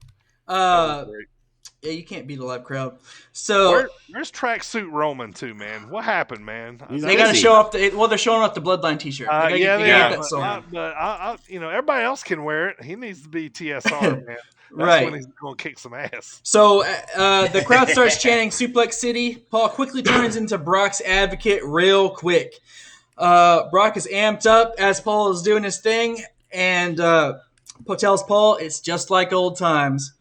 Yeah, you can't beat a live crowd. So where's tracksuit Roman too, man? What happened, man? They got to show off. They're showing off the Bloodline T-shirt. They are. But everybody else can wear it. He needs to be TSR, man. That's when he's going to kick some ass. So the crowd starts chanting Suplex City. Paul quickly turns into Brock's advocate real quick. Brock is amped up as Paul is doing his thing, and tells Paul it's just like old times.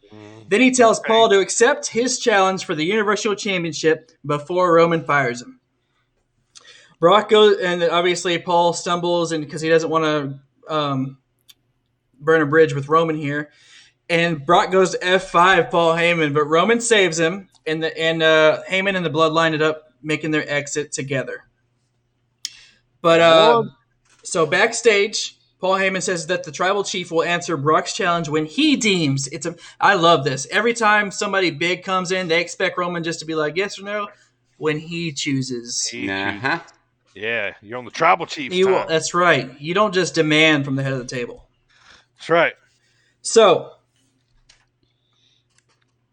Then he tells Paul to accept his challenge for the Universal Championship before Roman fires him. Brock goes, and obviously Paul stumbles, and because he doesn't want to burn a bridge with Roman here. And Brock goes to F5 Paul Heyman, but Roman saves him, and Heyman and the Bloodline ended up making their exit together. But so backstage, Paul Heyman says that the tribal chief will answer Brock's challenge when he deems it's a. I love this. Every time somebody big comes in, they expect Roman just to be like yes or no. When he chooses, Yeah, you're on the tribal chief's time. That's right. You don't just demand from the head of the table. That's right. So,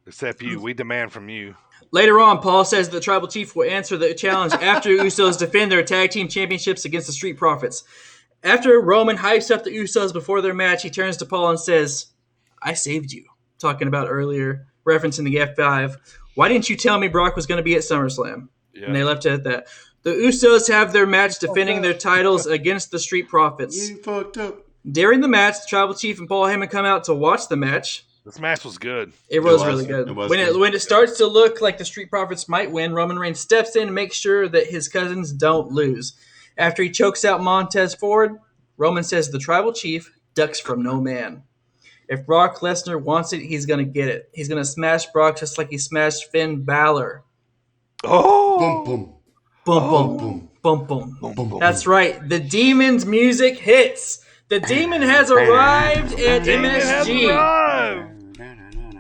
except you, we demand from you. Later on, Paul says the tribal chief will answer the challenge after Usos defend their tag team championships against the Street Profits. After Roman hypes up the Usos before their match, he turns to Paul and says, "I saved you." Talking about earlier, referencing the F5. "Why didn't you tell me Brock was going to be at SummerSlam?" Yeah. And they left it at that. The Usos have their match defending their titles against the Street Profits. You fucked up. During the match, the Tribal Chief and Paul Heyman come out to watch the match. This match was good. It was really good. When it starts to look like the Street Profits might win, Roman Reigns steps in and makes sure that his cousins don't lose. After he chokes out Montez Ford, Roman says the Tribal Chief ducks from no man. If Brock Lesnar wants it, he's going to get it. He's going to smash Brock just like he smashed Finn Balor. Oh! Boom, boom. Boom, boom, boom, boom, boom, boom, boom. That's right. The Demon's music hits. The Demon has arrived at MSG.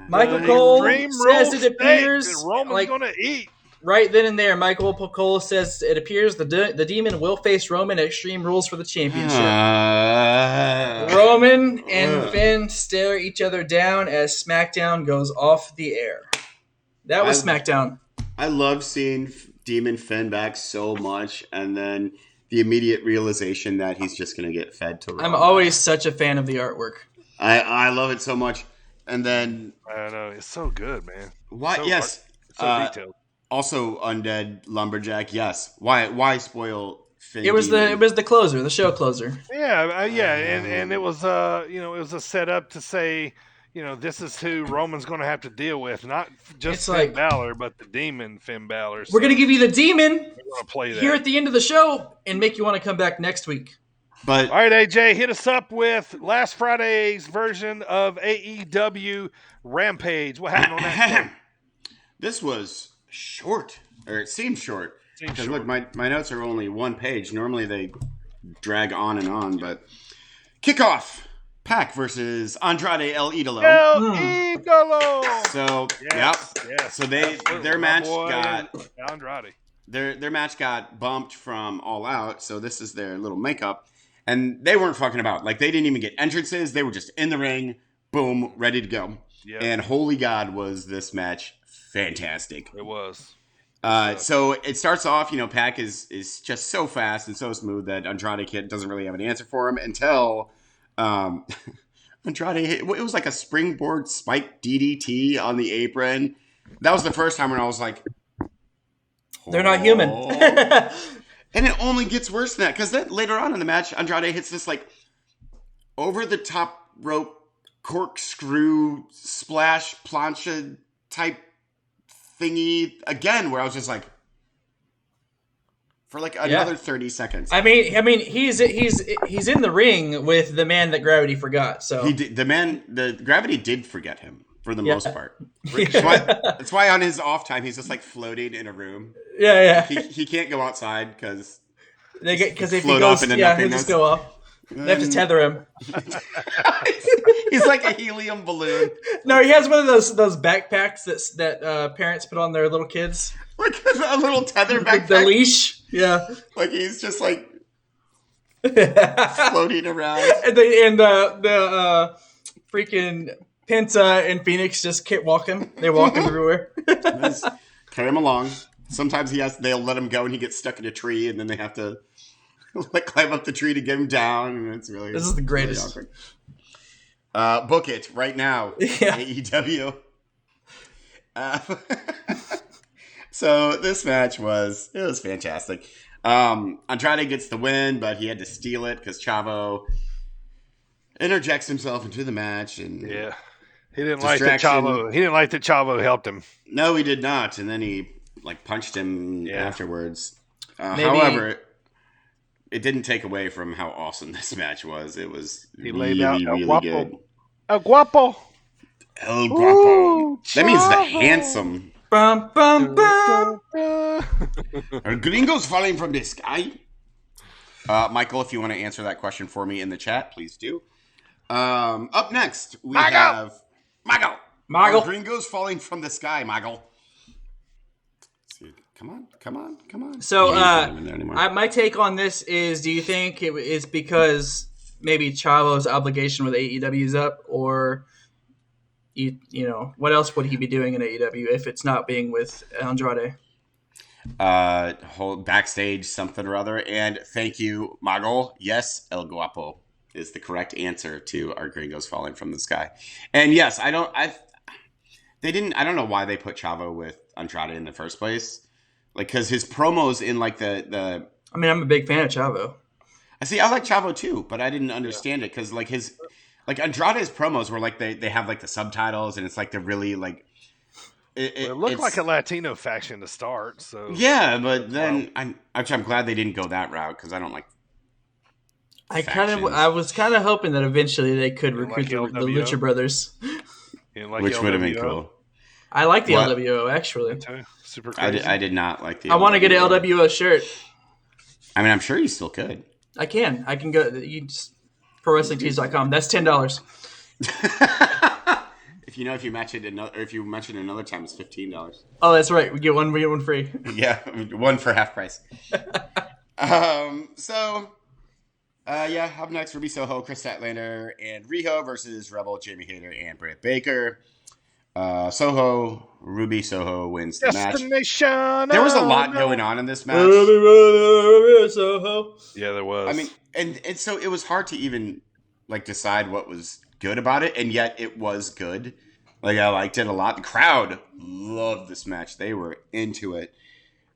Michael Cole says it appears Roman's gonna eat. Right then and there, Michael Cole says it appears the Demon will face Roman at Extreme Rules for the championship. Roman and Finn stare each other down as SmackDown goes off the air. That was SmackDown. I love seeing Demon Finn back so much, and then the immediate realization that he's just going to get fed to Roman. I'm always such a fan of the artwork. I love it so much. And then... I don't know. It's so good, man. Why? So yes. So detailed. Also, Undead Lumberjack, yes. Why spoil Finn? It was the closer, the show closer. Yeah, and it was it was a setup to say, this is who Roman's going to have to deal with, not just Finn Balor, but the Demon Finn Balor. We're going to give you the Demon play that here at the end of the show and make you want to come back next week. But all right, AJ, hit us up with last Friday's version of AEW Rampage. What happened on that? This was short, or it seemed short. Because look, my notes are only one page. Normally they drag on and on, but kickoff. Pac versus Andrade El Idolo. So yes. So their match got Andrade. Their match got bumped from All Out. So this is their little makeup, and they weren't fucking about. Like they didn't even get entrances. They were just in the ring, boom, ready to go. Yep. And holy God, was this match fantastic! It was. So it starts off. Pac is just so fast and so smooth that Andrade Kid doesn't really have an answer for him until. Andrade hit, it was like a springboard spike DDT on the apron. That was the first time when I was like, they're not human. And it only gets worse than that, because then later on in the match, Andrade hits this like over the top rope corkscrew splash plancha type thingy again, where I was just like, for like another 30 seconds. I mean, he's in the ring with the man that Gravity forgot. So the Gravity did forget him for the most part. That's why on his off time he's just like floating in a room. Yeah. He can't go outside because if he goes, he'll just go off. They have to tether him. He's like a helium balloon. No, he has one of those backpacks that parents put on their little kids. Like a little tether backpack. The leash. Yeah. Like he's just like floating around. And the freaking Penta and Phoenix just keep walking. They walk everywhere. Carry him along. Sometimes they'll let him go and he gets stuck in a tree, and then they have to like climb up the tree to get him down, and it's really this is the greatest. Really book it right now. Yeah. AEW. So this match was fantastic. Andrade gets the win, but he had to steal it because Chavo interjects himself into the match, and he didn't like that Chavo. He didn't like that Chavo helped him. No, he did not, and then he like punched him afterwards. However, it didn't take away from how awesome this match was. It was really good. El guapo. El guapo. Ooh, that means the handsome. Bum, bum, bum. Are gringos falling from the sky? Michael, if you want to answer that question for me in the chat, please do. Up next, we have Mago. Are gringos falling from the sky, Mago? Come on. So, He's not even there anymore. my take on this is: do you think it is because maybe Chavo's obligation with AEW is up, or you know, what else would he be doing in AEW if it's not being with Andrade? Whole backstage something or other. And thank you, Mago. Yes, El Guapo is the correct answer to our gringos falling from the sky. And yes, I don't know why they put Chavo with Andrade in the first place. Like, because his promos in like the I mean, I'm a big fan of Chavo. I like Chavo too, but I didn't understand it because like Andrade's promos were like they have like the subtitles and it's like they're really like it looked like a Latino faction to start. So yeah, but then I'm glad they didn't go that route because I don't like. I was kind of hoping that eventually they could recruit the Lucha Brothers, which would have been cool. I like the LWO actually. Super crazy. I did not like the. I want to get an LWO shirt. I mean, I'm sure you still could. I can go. You just ProWrestlingTees.com. That's $10. If you match it if you mention another time, it's $15. Oh, that's right. We get one free. Yeah, one for half price. Up next, Ruby Soho, Chris Statlander, and Riho versus Rebel, Jamie Hayter, and Britt Baker. Ruby Soho wins the match. There was a lot going on in this match. Yeah, there was. I mean, and so it was hard to even like decide what was good about it, and yet it was good. Like I liked it a lot. The crowd loved this match; they were into it.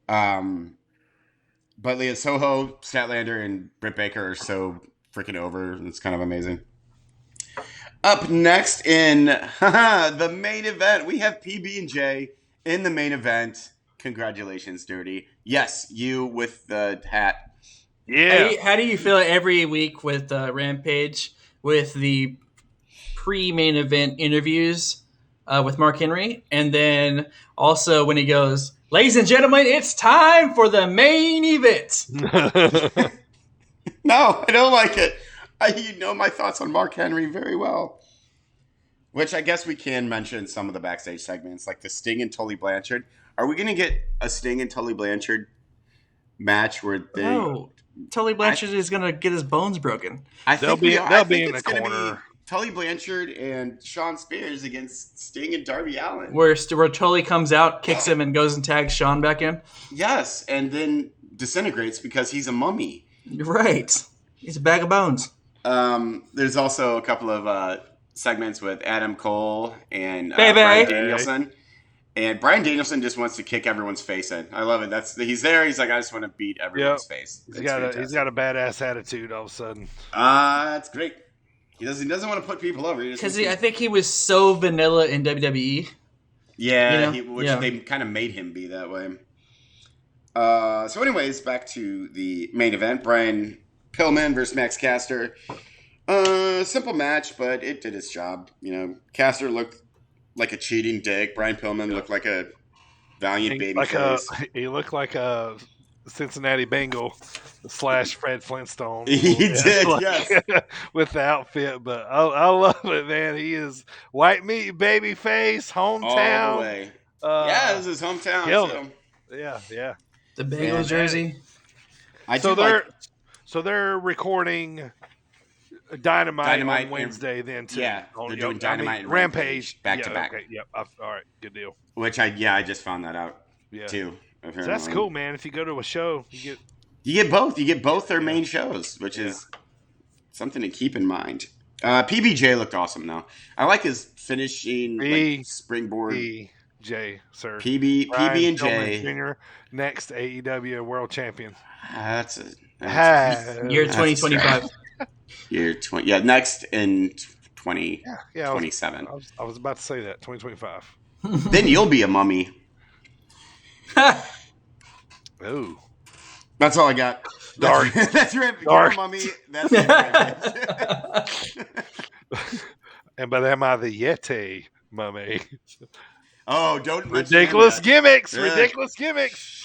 But Leah Soho, Statlander, and Britt Baker are so freaking over. It's kind of amazing. Up next in the main event, we have PB&J in the main event. Congratulations, Dirty. Yes, you with the hat. Yeah. How do you feel every week with Rampage with the pre-main event interviews with Mark Henry, and then also when he goes, "Ladies and gentlemen, it's time for the main event." No, I don't like it. You know my thoughts on Mark Henry very well. Which I guess we can mention some of the backstage segments, like the Sting and Tully Blanchard. Are we going to get a Sting and Tully Blanchard match where they... No, Tully Blanchard is going to get his bones broken. They'll be in the corner. Tully Blanchard and Shawn Spears against Sting and Darby Allin. Where Tully comes out, kicks him, and goes and tags Shawn back in? Yes, and then disintegrates because he's a mummy. Right. He's a bag of bones. There's also a couple of segments with Adam Cole and Bryan Danielson. And Bryan Danielson just wants to kick everyone's face in. I love it. He's there. He's like, I just want to beat everyone's face. He's got a badass attitude all of a sudden. That's great. He doesn't want to put people over. Because I think he was so vanilla in WWE. Yeah, they kind of made him be that way. So anyways, back to the main event. Brian Pillman versus Max Caster. Simple match, but it did its job. You know, Caster looked like a cheating dick. Brian Pillman looked like a valiant baby face. He looked like a Cincinnati Bengal / Fred Flintstone. He did, yes. With the outfit, but I love it, man. He is white meat baby face, hometown. All the way. This is his hometown. Yeah. The Bengals jersey. So they're recording Dynamite on Wednesday then too. Yeah, they're doing Dynamite and Rampage back to back. Okay, yep. All right, good deal. Which I just found that out too. So that's cool, man. If you go to a show, you get both. You get both their main shows, which is something to keep in mind. PBJ looked awesome though. I like his finishing springboard. PBJ, sir. PB&J Jr. Next AEW World Champion. That's year 2025. Year 20. Yeah, next in 2027. I was about to say that 2025. Then you'll be a mummy. Ooh. That's all I got. Dark. That's right. You're a mummy. That's And by that am I the Yeti mummy. Oh, don't ridiculous gimmicks. Ridiculous gimmicks.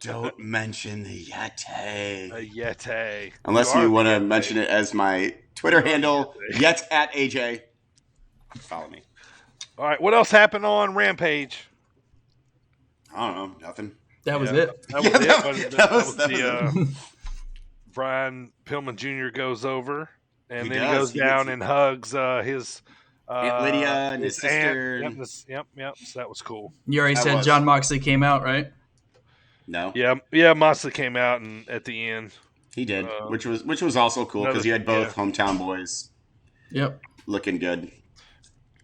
Don't mention the Yeti. A Yeti. Unless you want to mention it as my Twitter handle, Yet@AJ. Follow me. All right. What else happened on Rampage? I don't know, nothing. That was it. That was it. That was it. Brian Pillman Jr. goes over, and He then does. he goes He down gets- and hugs his Aunt Lydia and his sister. Aunt. Yep. So that was cool. You already That said was. John Moxley came out, right? No, Yeah. Moxley came out and at the end. he did, which was also cool because you had both hometown boys Yep. looking good.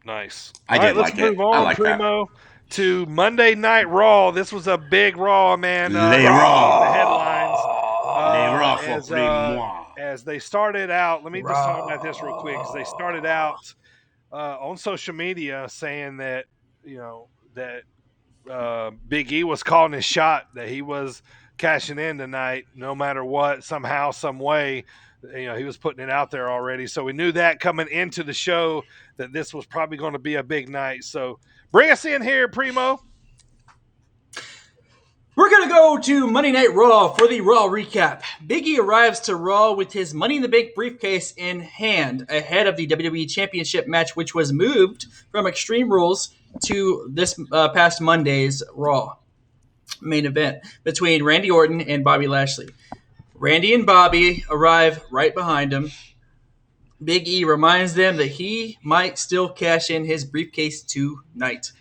Nice. I All did right, let's like it. move on, I like that. Primo, to Monday Night Raw. This was a big Raw, man. Les Raw. The headlines. Les Raw for moi. As they started out, let me just talk about this real quick. As they started out on social media saying that Big E was calling his shot, that he was cashing in tonight, no matter what, somehow, some way. He was putting it out there already. So we knew that coming into the show that this was probably going to be a big night. So bring us in here, Primo. We're going to go to Monday Night Raw for the Raw recap. Big E arrives to Raw with his Money in the Bank briefcase in hand ahead of the WWE Championship match, which was moved from Extreme Rules to this past Monday's Raw main event between Randy Orton and Bobby Lashley. Randy and Bobby arrive right behind him. Big E reminds them that he might still cash in his briefcase tonight.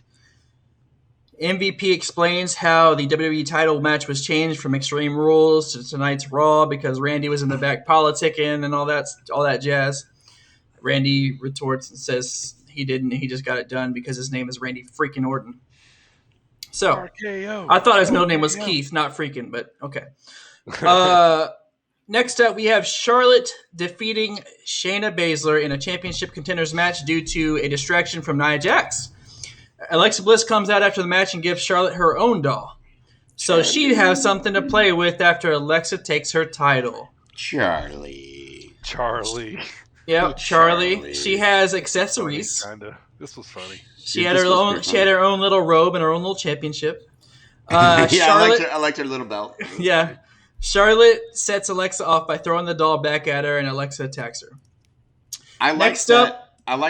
MVP explains how the WWE title match was changed from Extreme Rules to tonight's Raw because Randy was in the back politicking and all that jazz. Randy retorts and says he didn't. He just got it done because his name is Randy freaking Orton. So RKO. I thought his middle name was Keith, not freaking, but okay. Next up, we have Charlotte defeating Shayna Baszler in a championship contenders match due to a distraction from Nia Jax. Alexa Bliss comes out after the match and gives Charlotte her own doll. So she'd have something to play with after Alexa takes her title. Charlie. Yep, Charlie. She has accessories. Kinda. This was funny. She had her own little robe and her own little championship. Charlotte, I liked her little belt. Yeah. Charlotte sets Alexa off by throwing the doll back at her, and Alexa attacks her. I like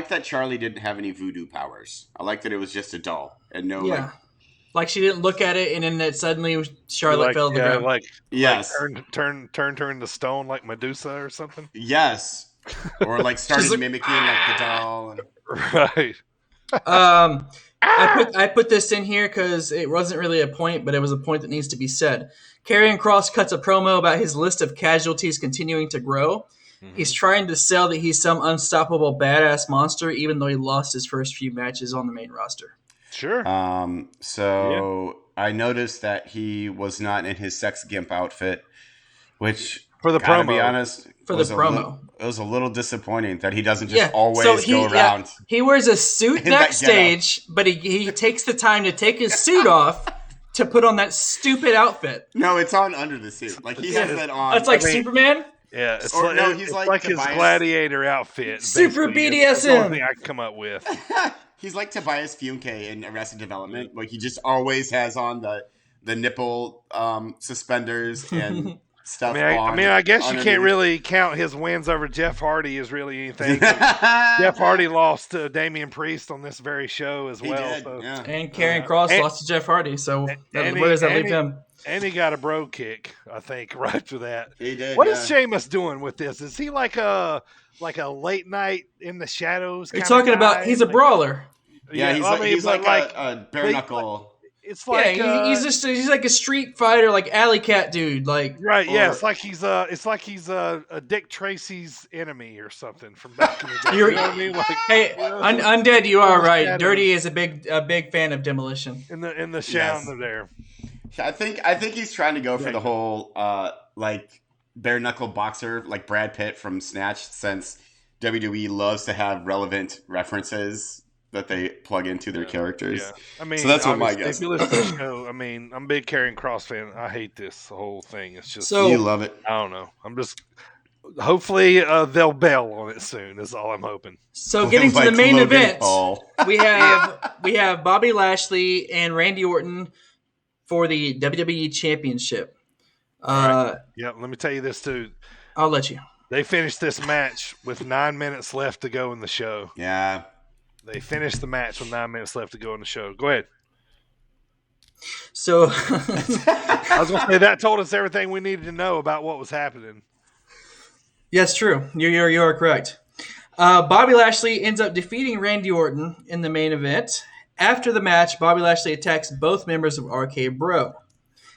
that Charlie didn't have any voodoo powers. I like that it was just a doll and no like she didn't look at it, and then suddenly Charlotte fell to the ground. Like turn her into stone like Medusa or something. Yes, or like started mimicking like the doll. Right. I put this in here because it wasn't really a point, but it was a point that needs to be said. Karrion Kross cuts a promo about his list of casualties continuing to grow. Mm-hmm. He's trying to sell that he's some unstoppable badass monster, even though he lost his first few matches on the main roster. Sure. I noticed that he was not in his sex gimp outfit, which for the promo. To be honest, it was a little disappointing that he doesn't just always go around. Yeah, he wears a suit backstage, but he takes the time to take his suit off to put on that stupid outfit. No, it's on under the suit. Like he has that on. It's like Superman. Yeah, it's like his gladiator outfit. Super BDSM. That's the only thing I can come up with. He's like Tobias Funke in Arrested Development. Like he just always has on the nipple suspenders and stuff. I guess underneath. You can't really count his wins over Jeff Hardy as really anything. Jeff Hardy lost to Damian Priest on this very show as well. Did, so. yeah. And Karrion Kross lost to Jeff Hardy. So where does that leave him? And he got a bro kick, I think, right after that. He did. What is Sheamus doing with this? Is he like a late night in the shadows? You're talking about he's a brawler. Yeah, he's like a bare knuckle. It's like he's like a street fighter, like alley cat dude, like right. Yeah, it's like he's a Dick Tracy's enemy or something from back in the day. You know what I mean? Like, hey, Undead, you are right. Dirty is a big fan of Demolition. In the sound there. I think he's trying to go for the whole like bare knuckle boxer, like Brad Pitt from Snatch, since WWE loves to have relevant references that they plug into their characters. Yeah. I mean, so that's what my guess. If you listen to the show, I mean, I'm a big Karrion Kross fan. I hate this whole thing. It's just you love it. I don't know. I'm just hopefully they'll bail on it soon. Is all I'm hoping. So getting to the main event, we have Bobby Lashley and Randy Orton for the WWE Championship. Right. Yeah, let me tell you this too. I'll let you. They finished this match with 9 minutes left to go in the show. Yeah. They finished the match with 9 minutes left to go in the show. Go ahead. So I was going to say that told us everything we needed to know about what was happening. yes, true. You are correct. Bobby Lashley ends up defeating Randy Orton in the main event. After the match, Bobby Lashley attacks both members of RK Bro.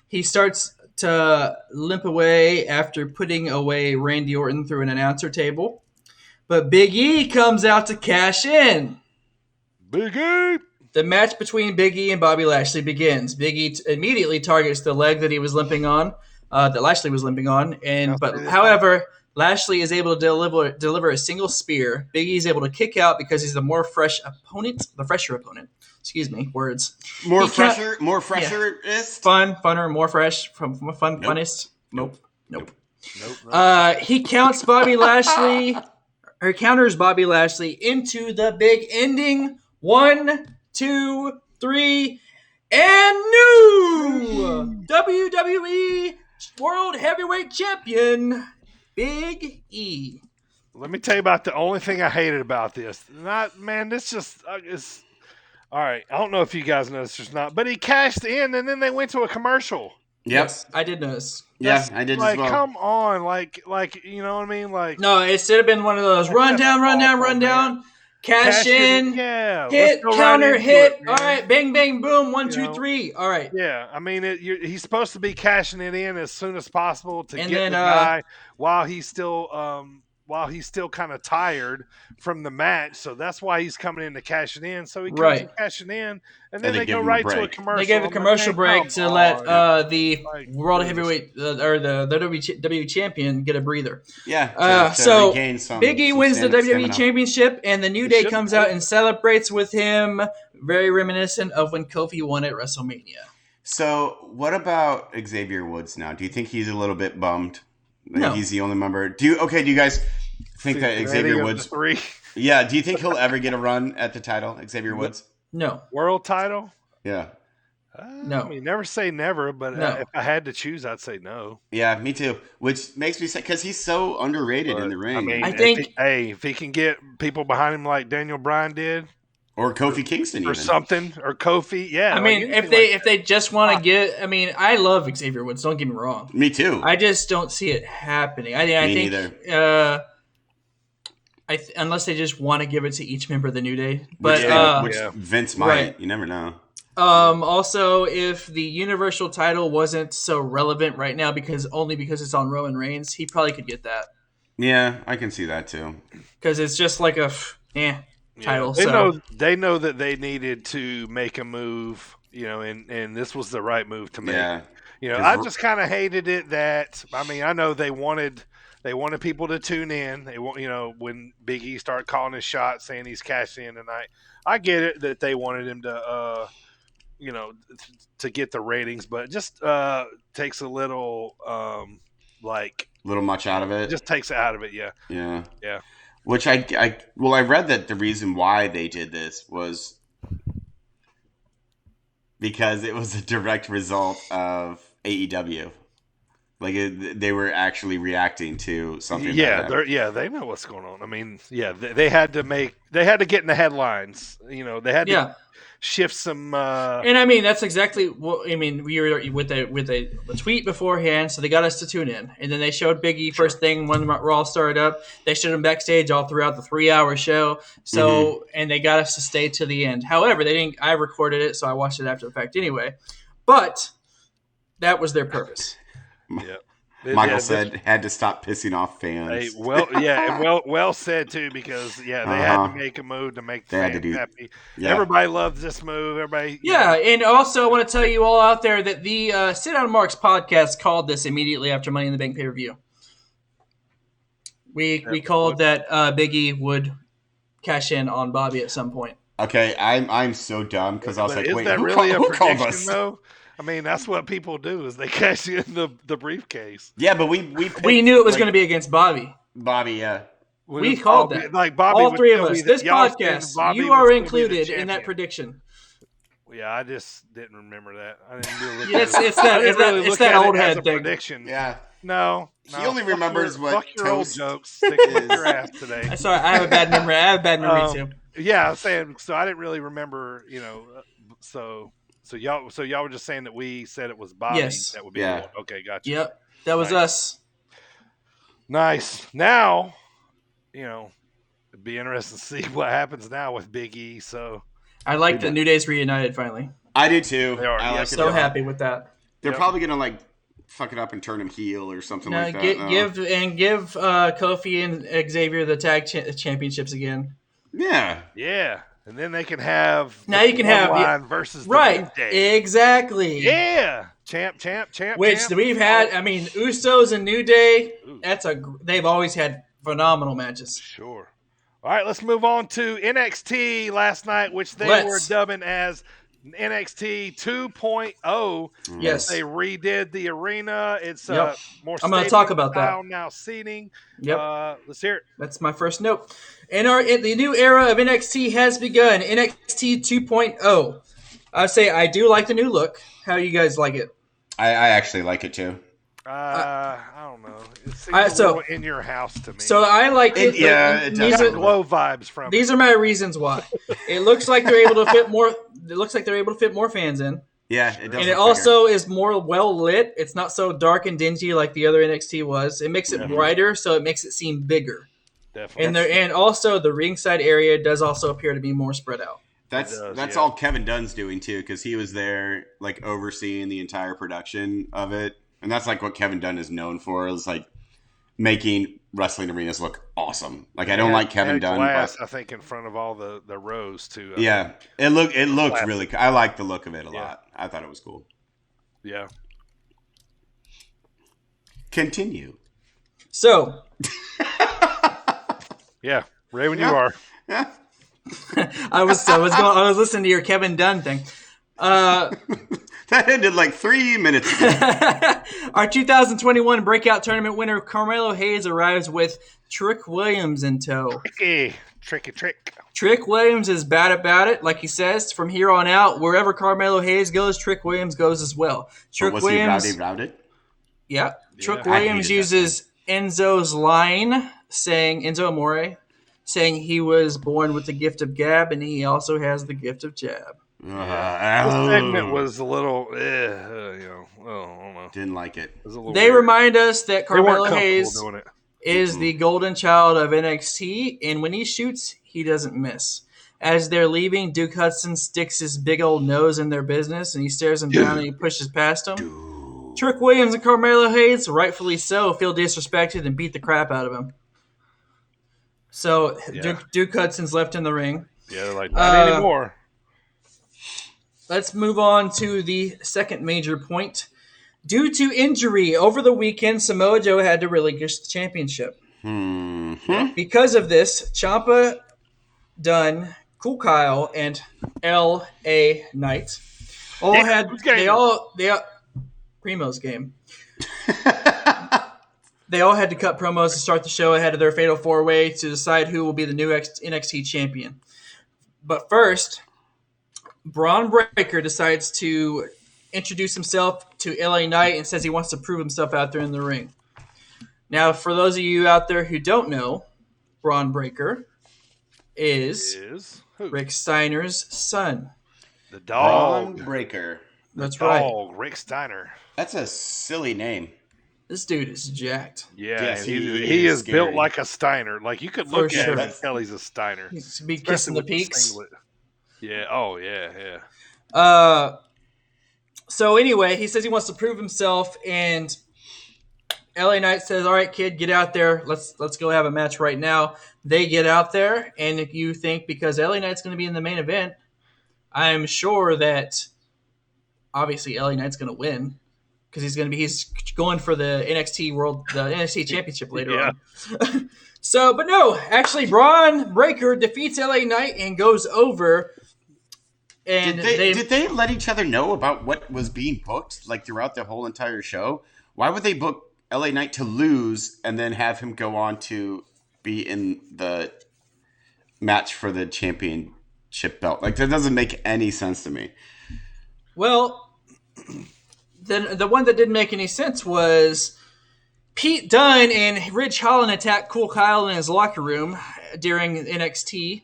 He starts to limp away after putting away Randy Orton through an announcer table. But Big E comes out to cash in. Big E! The match between Big E and Bobby Lashley begins. Big E immediately targets the leg that he was limping on, that Lashley was limping on. However, Lashley is able to deliver a single spear. Big E is able to kick out because he's the fresher opponent. Excuse me, words. More fresher. Funner, more fresh, funnest. Nope. He counters Bobby Lashley into the big ending. 1, 2, 3, and new WWE World Heavyweight Champion, Big E. Let me tell you about the only thing I hated about this. This just is. All right, I don't know if you guys noticed or not, but he cashed in and then they went to a commercial. Yep. Yes, I did notice. Yeah, I did as well. Come on, like you know what I mean? Like, no, it should have been one of those run down, cash in, hit, counter, hit. All right, bang, bang, boom, 1, 2, 3. All right. Yeah, I mean, he's supposed to be cashing it in as soon as possible to get the guy while he's still kind of tired from the match. So that's why he's coming in to cash it in. So he comes and cashing in, and then they go right to a commercial. They gave a commercial break to let the World Heavyweight or the WWE Champion get a breather. Yeah. So Big E wins the WWE Championship, and the New Day comes out and celebrates with him, very reminiscent of when Kofi won at WrestleMania. So what about Xavier Woods now? Do you think he's a little bit bummed? No. He's the only member. Do you guys think that Xavier Woods? Yeah. Do you think he'll ever get a run at the title, Xavier Woods? No. World title? Yeah. No. I mean, never say never, but if I had to choose, I'd say no. Yeah, me too. Which makes me sad because he's so underrated in the ring. I mean, I think if he can get people behind him like Daniel Bryan did, or Kofi Kingston, or something, or Kofi, yeah. I mean, if they just want to get, I mean, I love Xavier Woods. Don't get me wrong. Me too. I just don't see it happening. I think neither. Unless they just want to give it to each member of the New Day, but which Vince might. Right. You never know. Also, if the Universal title wasn't so relevant right now because it's on Roman Reigns, he probably could get that. Yeah, I can see that too. Because it's just like a title. They know that they needed to make a move, and this was the right move to make. Yeah. I just kind of hated it that, I mean, I know they wanted people to tune in. They want, when Big E started calling his shot, saying he's cashing in tonight. I get it that they wanted him to, to get the ratings, but it just takes a little, little much out of it. Just takes it out of it, yeah. Yeah. Yeah. Which I read that the reason why they did this was because it was a direct result of AEW. Like they were actually reacting to something. Yeah, they know what's going on. I mean, they had to get in the headlines. They had to shift some. And I mean, that's exactly what I mean. We were with a tweet beforehand, so they got us to tune in, and then they showed Big E first thing when Raw started up. They showed him backstage all throughout the 3-hour show. So, and they got us to stay to the end. However, they didn't. I recorded it, so I watched it after the fact anyway. But that was their purpose. Yeah. Michael said had to stop pissing off fans. Well said too, because they had to make a move to make the fans happy. Yeah. Everybody loves this move. Everybody. Yeah, and also I want to tell you all out there that the Sit Down Marks podcast called this immediately after Money in the Bank pay-per-view. We called that Big E would cash in on Bobby at some point. Okay, I'm so dumb because I was like, wait, that who really called a prediction us? though? I mean, that's what people do is they cash in the briefcase. Yeah, but we knew it was going to be against Bobby. Bobby, yeah. We called that. Like Bobby, all three of us. This podcast, you are included in that prediction. Yeah, I just didn't remember that. I didn't really it's that old head thing. Prediction. Yeah. No. He only remembers what fuck your old jokes. Stick with your ass today. Sorry, I have a bad memory. I have a bad memory too. Yeah, I was saying. So I didn't really remember. So So y'all were just saying that we said it was Bobby. Yes. That would be Yeah. the one. Okay, gotcha. Yep, that was Nice. us. Nice. Now, it'd be interesting to see what happens now with Big E. So I like that New Day's reunited finally. I do too. They are, I yeah. like it So a lot. happy with that. They're Yep. probably gonna fuck it up and turn him heel or something like that. Give Kofi and Xavier the tag championships again. Yeah. And then they can have Now you can have Bloodline versus the right, New Day. Exactly. Yeah, champ. Which champ. we've had. I mean, Usos and New Day. Ooh. They've always had phenomenal matches. Sure. All right, let's move on to NXT last night, which they were dubbing as NXT 2.0. Yes, they redid the arena. It's Yep. more. I'm going to talk about that now. Seating. Yep. Let's hear it. That's my first note. The new era of NXT has begun. NXT 2.0. I say I do like the new look. How do you guys like it? I actually like it too. I don't know. It seems a little in your house to me. So I like it. It These does. are glow vibes from. These are my reasons why. It looks like they're able to fit more. It looks like they're able to fit more fans in. Yeah, it does. And it also is more well lit. It's not so dark and dingy like the other NXT was. It makes it brighter, so it makes it seem bigger. Definitely. And also the ringside area does also appear to be more spread out. That's all Kevin Dunn's doing too, because he was there overseeing the entire production of it, and that's what Kevin Dunn is known for, is making wrestling arenas look awesome. I don't like Kevin Dunn, glass, but I think in front of all the rows too. Yeah, it looked really cool. I like the look of it a lot. I thought it was cool. Yeah. Continue. So. Yeah, Ray, when you are. Yeah. I was listening to your Kevin Dunn thing. That ended 3 minutes ago. Our 2021 breakout tournament winner Carmelo Hayes arrives with Trick Williams in tow. Tricky trick. Trick Williams is bad about it, like he says. From here on out, wherever Carmelo Hayes goes, Trick Williams goes as well. Trick was Williams, he routed? Yeah. Trick I Williams hated uses Enzo's line, Enzo Amore, saying he was born with the gift of gab and he also has the gift of jab. This segment was a little, I don't know. Didn't like it. They remind us that Carmelo Hayes doing it. is the golden child of NXT, and when he shoots, he doesn't miss. As they're leaving, Duke Hudson sticks his big old nose in their business, and he stares them down and he pushes past them. Trick Williams and Carmelo Hayes, rightfully so, feel disrespected and beat the crap out of him. So Duke Hudson's left in the ring. Yeah, they're not anymore. Let's move on to the second major point. Due to injury, over the weekend, Samoa Joe had to relinquish the championship. Because of this, Ciampa, Dunn, Cool Kyle, and L.A. Knight Primo's game. They all had to cut promos to start the show ahead of their fatal four-way to decide who will be the new NXT champion. But first, Braun Breaker decides to introduce himself to LA Knight and says he wants to prove himself out there in the ring. Now, for those of you out there who don't know, Braun Breaker is who? Rick Steiner's son. The dog. Braun Breaker. That's right. Rick Steiner. That's a silly name. This dude is jacked. Yeah, yes, he is scary. built like a Steiner. You could look at him and tell he's a Steiner. He's to be kissing the peaks. Yeah. Oh, yeah. So anyway, he says he wants to prove himself, and LA Knight says, "All right, kid, get out there. Let's go have a match right now." They get out there, and if you think because LA Knight's going to be in the main event, I'm sure that obviously LA Knight's going to win because he's going for the NXT Championship later on. So, but no, actually, Braun Breaker defeats LA Knight and goes over. And did they let each other know about what was being booked throughout the whole entire show? Why would they book LA Knight to lose and then have him go on to be in the match for the championship belt? That doesn't make any sense to me. Well, then the one that didn't make any sense was Pete Dunne and Ridge Holland attacked Cool Kyle in his locker room during NXT.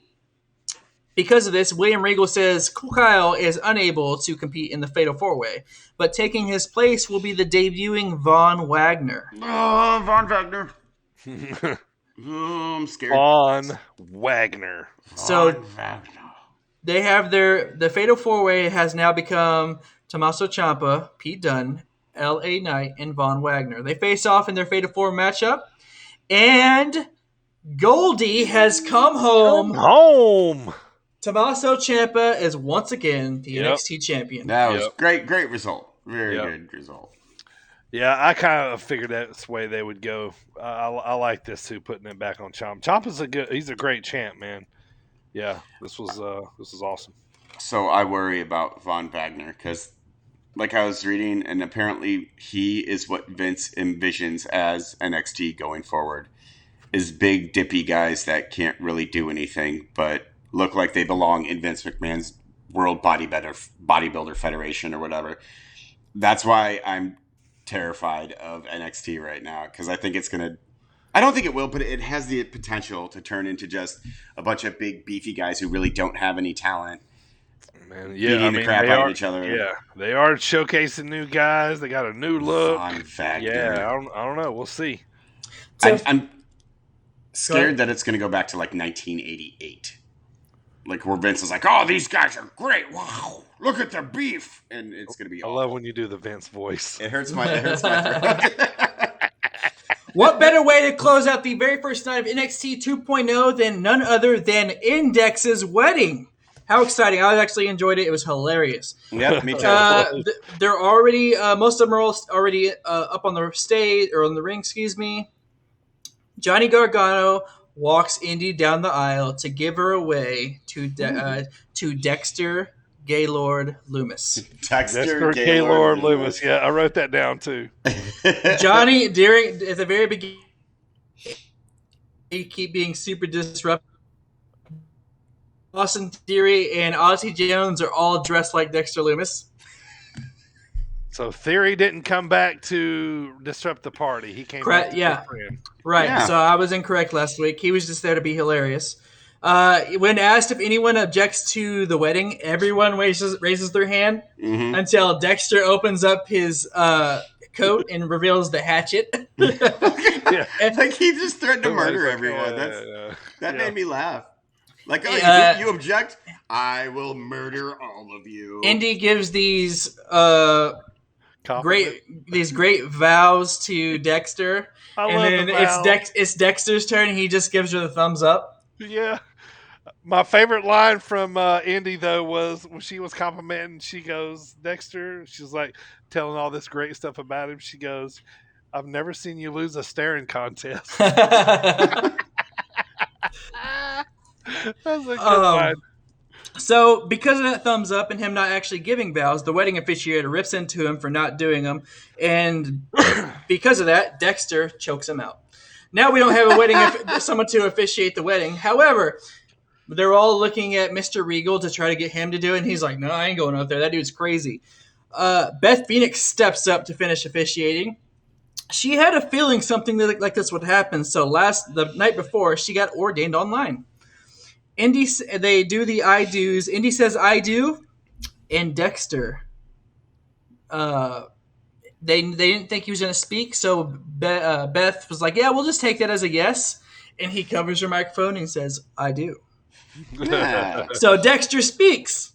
Because of this, William Regal says Kyle is unable to compete in the Fatal 4-Way, but taking his place will be the debuting Von Wagner. Oh, Von Wagner. Oh, I'm scared. Von Wagner. So they have the Fatal 4-Way has now become Tommaso Ciampa, Pete Dunne, L.A. Knight, and Von Wagner. They face off in their Fatal 4 matchup, and Goldie has come home. Tommaso Ciampa is once again the NXT champion. That was great result. Very good result. Yeah, I kind of figured that's the way they would go. I like this too, putting it back on Ciampa. Ciampa's he's a great champ, man. Yeah, this was awesome. So I worry about Von Wagner because, like I was reading, and apparently he is what Vince envisions as NXT going forward. Is big dippy guys that can't really do anything, but look like they belong in Vince McMahon's World Bodybuilder Federation or whatever. That's why I'm terrified of NXT right now, because I think it's going to... I don't think it will, but it has the potential to turn into just a bunch of big, beefy guys who really don't have any talent. Man, beating the crap out of each other. Yeah, they are showcasing new guys. They got a new look. Yeah, I don't know. We'll see. So, I'm scared that it's going to go back to like 1988. Like where Vince is like, oh, these guys are great. Wow, look at their beef. And it's going to be awful. I love when you do the Vince voice. It hurts my throat. What better way to close out the very first night of NXT 2.0 than none other than Index's wedding? How exciting. I actually enjoyed it. It was hilarious. Yeah, me too. They're already, most of them are already up on the stage, or on the ring, excuse me. Johnny Gargano walks Indy down the aisle to give her away to Dexter Gaylord Loomis. Dexter Gaylord Loomis. Yeah, I wrote that down too. Johnny, at the very beginning, he keep being super disruptive. Austin Theory and Ozzy Jones are all dressed like Dexter Loomis. So Theory didn't come back to disrupt the party. He came back to be a friend. Right. Yeah. So I was incorrect last week. He was just there to be hilarious. When asked if anyone objects to the wedding, everyone raises their hand until Dexter opens up his coat and reveals the hatchet. Like he just threatened to murder everyone. That made me laugh. Like, you object? I will murder all of you. Indy gives these great vows to Dexter, and then it's Dexter's turn. And he just gives her the thumbs up. Yeah. My favorite line from Indy though was when she was complimenting. She goes, Dexter. She's like telling all this great stuff about him. She goes, "I've never seen you lose a staring contest." That was a good line. So, because of that thumbs up and him not actually giving vows, the wedding officiator rips into him for not doing them, and because of that, Dexter chokes him out. Now we don't have a wedding, someone to officiate the wedding. However, they're all looking at Mr. Regal to try to get him to do it, and he's like, "No, I ain't going out there. That dude's crazy." Beth Phoenix steps up to finish officiating. She had a feeling something like this would happen, so the night before, she got ordained online. They do the I do's. Indy says I do, and Dexter. They didn't think he was going to speak, so Beth was like, "Yeah, we'll just take that as a yes." And he covers her microphone and says, "I do." So Dexter speaks.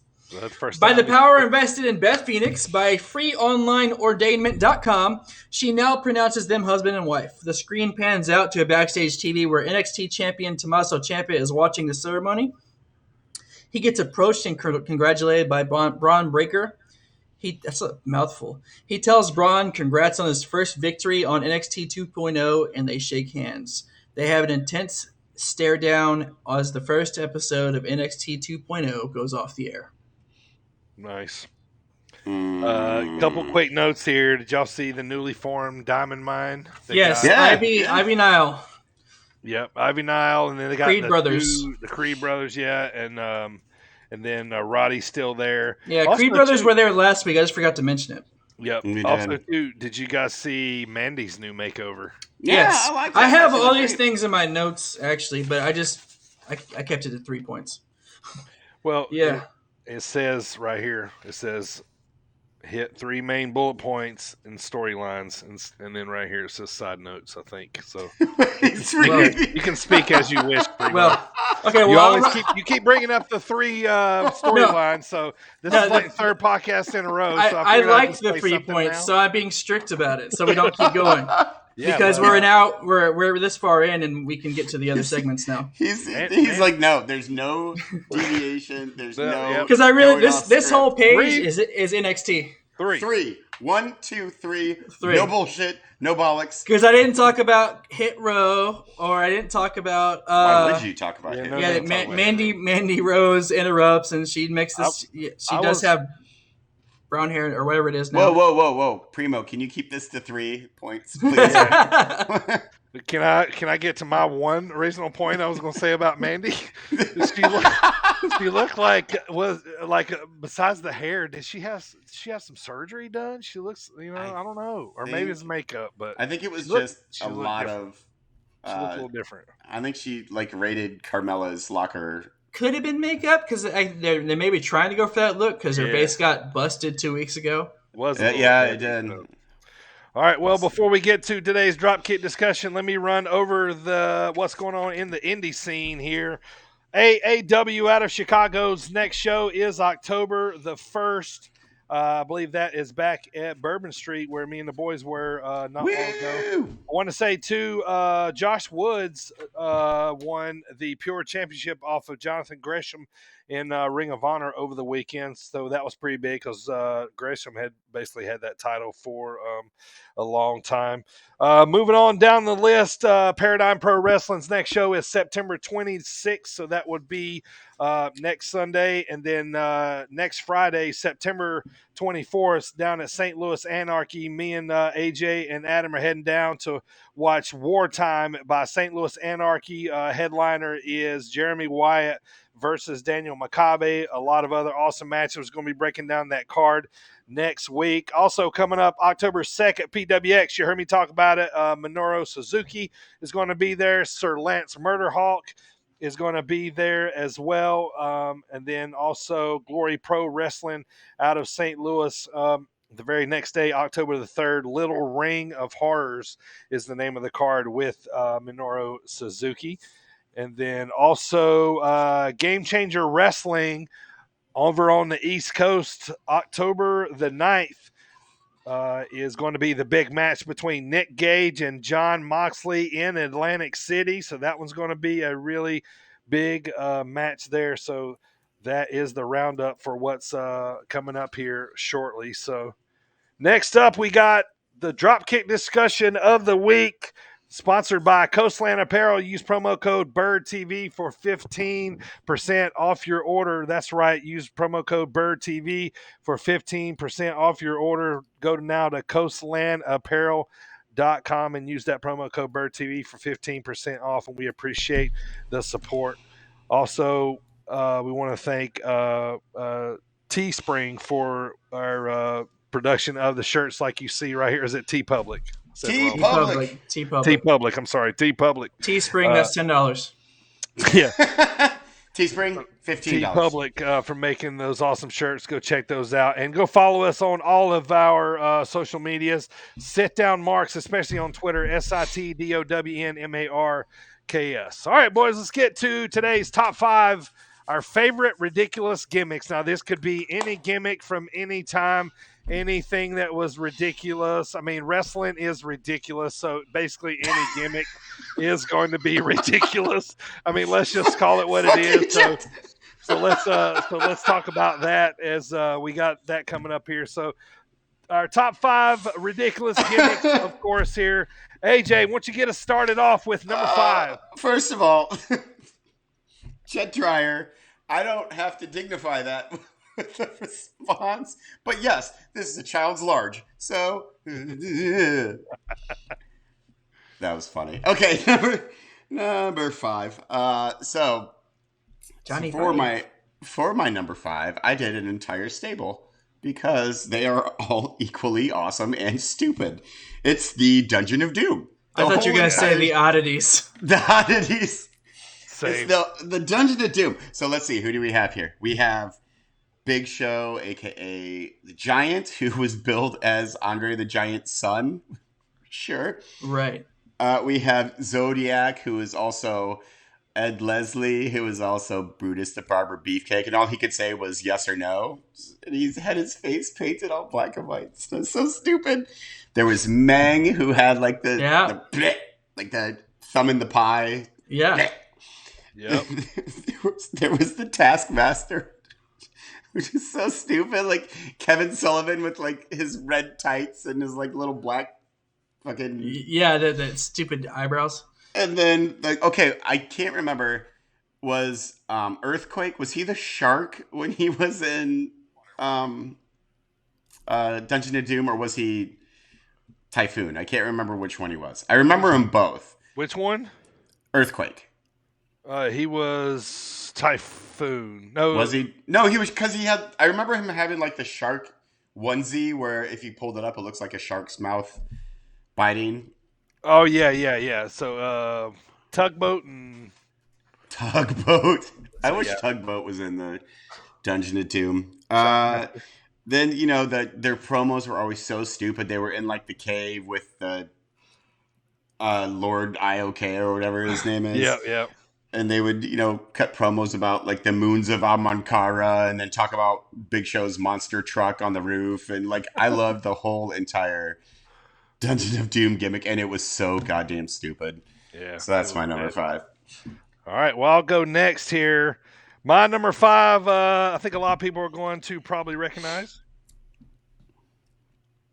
By the power invested in Beth Phoenix by freeonlineordainment.com, she now pronounces them husband and wife. The screen pans out to a backstage TV where NXT champion Tommaso Ciampa is watching the ceremony. He gets approached and congratulated by Braun Breaker. That's a mouthful. He tells Braun congrats on his first victory on NXT 2.0, and they shake hands. They have an intense stare down as the first episode of NXT 2.0 goes off the air. Nice. Couple quick notes here. Did y'all see the newly formed Diamond Mine? Yes, Ivy Nile. Yep, Ivy Nile, and then they got Creed brothers. The Creed brothers, and then Roddy's still there. Yeah, also, Creed brothers were there last week. I just forgot to mention it. Yep. Also, too, did you guys see Mandy's new makeover? Yes, I like that. I have all these things in my notes actually, but I kept it at 3 points. Well, Yeah. it says right here. It says hit 3 main bullet points and storylines, and then right here it says side notes. I think so. You can speak as you wish. Well, okay. You Well, always keep bringing up the 3 storylines. So this is like the third podcast in a row. So I figured I'd like just the say 3 something points, now. so I'm being strict about it, so we don't keep going. Yeah, because well, we're this far in, and we can get to the other segments now. He's Man. like, no, there's no deviation. There's no. Because I really going off this script. whole page 3. is NXT. 3. 1, 2, 3. 3. No bullshit. No bollocks. Because I didn't talk about Hit Row, or I didn't talk about. Why would you talk about yeah, him? no, Yeah, talk about Mandy Rose interrupts, and she makes this. She does have brown hair or whatever it is now. Whoa. Primo, can you keep this to 3 points, please? Can I get to my one reasonable point I was going to say about Mandy? She looked like besides the hair, did she have some surgery done? She looks, I don't know, or maybe it's makeup, but I think it was she looked a lot different. of. She looked a little different. I think she raided Carmella's locker. Could have been makeup because they may be trying to go for that look because her face got busted 2 weeks ago. It did. All right. Well, before we get to today's Dropkick discussion, let me run over what's going on in the indie scene here. AAW out of Chicago's next show is October the 1st. I believe that is back at Bourbon Street where me and the boys were not long ago. I want to say, too, Josh Woods won the Pure Championship off of Jonathan Gresham in Ring of Honor over the weekend. So that was pretty big because Gresham had basically had that title for a long time. Moving on down the list, Paradigm Pro Wrestling's next show is September 26th. So that would be next Sunday. And then next Friday, September 24th, down at St. Louis Anarchy, me and AJ and Adam are heading down to watch Wartime by St. Louis Anarchy. Headliner is Jeremy Wyatt versus Daniel Makabe. A lot of other awesome matches. Going to be breaking down that card next week. Also coming up October 2nd, PWX. You heard me talk about it. Minoru Suzuki is going to be there. Sir Lance Murderhawk is going to be there as well. And then also Glory Pro Wrestling out of St. Louis. The very next day, October the 3rd, Little Ring of Horrors is the name of the card with Minoru Suzuki. And then also Game Changer Wrestling over on the East Coast, October the 9th, is going to be the big match between Nick Gage and John Moxley in Atlantic City. So that one's going to be a really big match there. So that is the roundup for what's coming up here shortly. So next up, we got the Dropkick discussion of the week. Sponsored by Coastland Apparel. Use promo code BIRDTV for 15% off your order. That's right. Use promo code BIRDTV for 15% off your order. Go now to coastlandapparel.com and use that promo code BIRDTV for 15% off, and we appreciate the support. Also, we want to thank Teespring for our production of the shirts like you see right here. Is it TeePublic? TeePublic. TeePublic. I'm sorry, TeePublic. Teespring, that's $10. Yeah. Teespring, $15. TeePublic for making those awesome shirts. Go check those out. And go follow us on all of our social medias. Sit Down Marks, especially on Twitter, SITDOWNMARKS. All right, boys, let's get to today's top 5, our favorite ridiculous gimmicks. Now, this could be any gimmick from any time. Anything that was ridiculous. I mean, wrestling is ridiculous, so basically any gimmick is going to be ridiculous. I mean, let's just call it what it is. So let's talk about that as we got that coming up here. So our top 5 ridiculous gimmicks, of course, here. AJ, why don't you get us started off with number 5? First of all, Jet Dryer. I don't have to dignify that with the response, but yes, this is a child's large, so that was funny. Okay, number 5. So Johnny for my number 5, I did an entire stable because they are all equally awesome and stupid. It's the Dungeon of Doom. I thought you were going to say the oddities. The oddities. same. It's the Dungeon of Doom. So let's see. Who do we have here? We have Big Show, a.k.a. the Giant, who was billed as Andre the Giant's son. Sure. Right. We have Zodiac, who is also Ed Leslie, who is also Brutus the Barber Beefcake, and all he could say was yes or no. And he had his face painted all black and white. It's so stupid. There was Meng, who had like the thumb in the pie. Yeah. Yep. there was the Taskmaster, which is so stupid. Like Kevin Sullivan with like his red tights and his like little black fucking the stupid eyebrows. And then like okay, I can't remember. Was Earthquake? Was he the shark when he was in Dungeon of Doom, or was he Typhoon? I can't remember which one he was. I remember them both. Which one? Earthquake. He was Typhoon. No, was he? No, he was because he had. I remember him having like the shark onesie where if you pulled it up, it looks like a shark's mouth biting. Oh yeah. So Tugboat and Tugboat. I wish yeah. Tugboat was in the Dungeon of Doom. Then their promos were always so stupid. They were in like the cave with the Lord IOK or whatever his name is. Yeah. And they would, cut promos about like the moons of Amankara and then talk about Big Show's monster truck on the roof. And like, I loved the whole entire Dungeon of Doom gimmick. And it was so goddamn stupid. Yeah. So that's my number 5. All right. Well, I'll go next here. My number 5, I think a lot of people are going to probably recognize.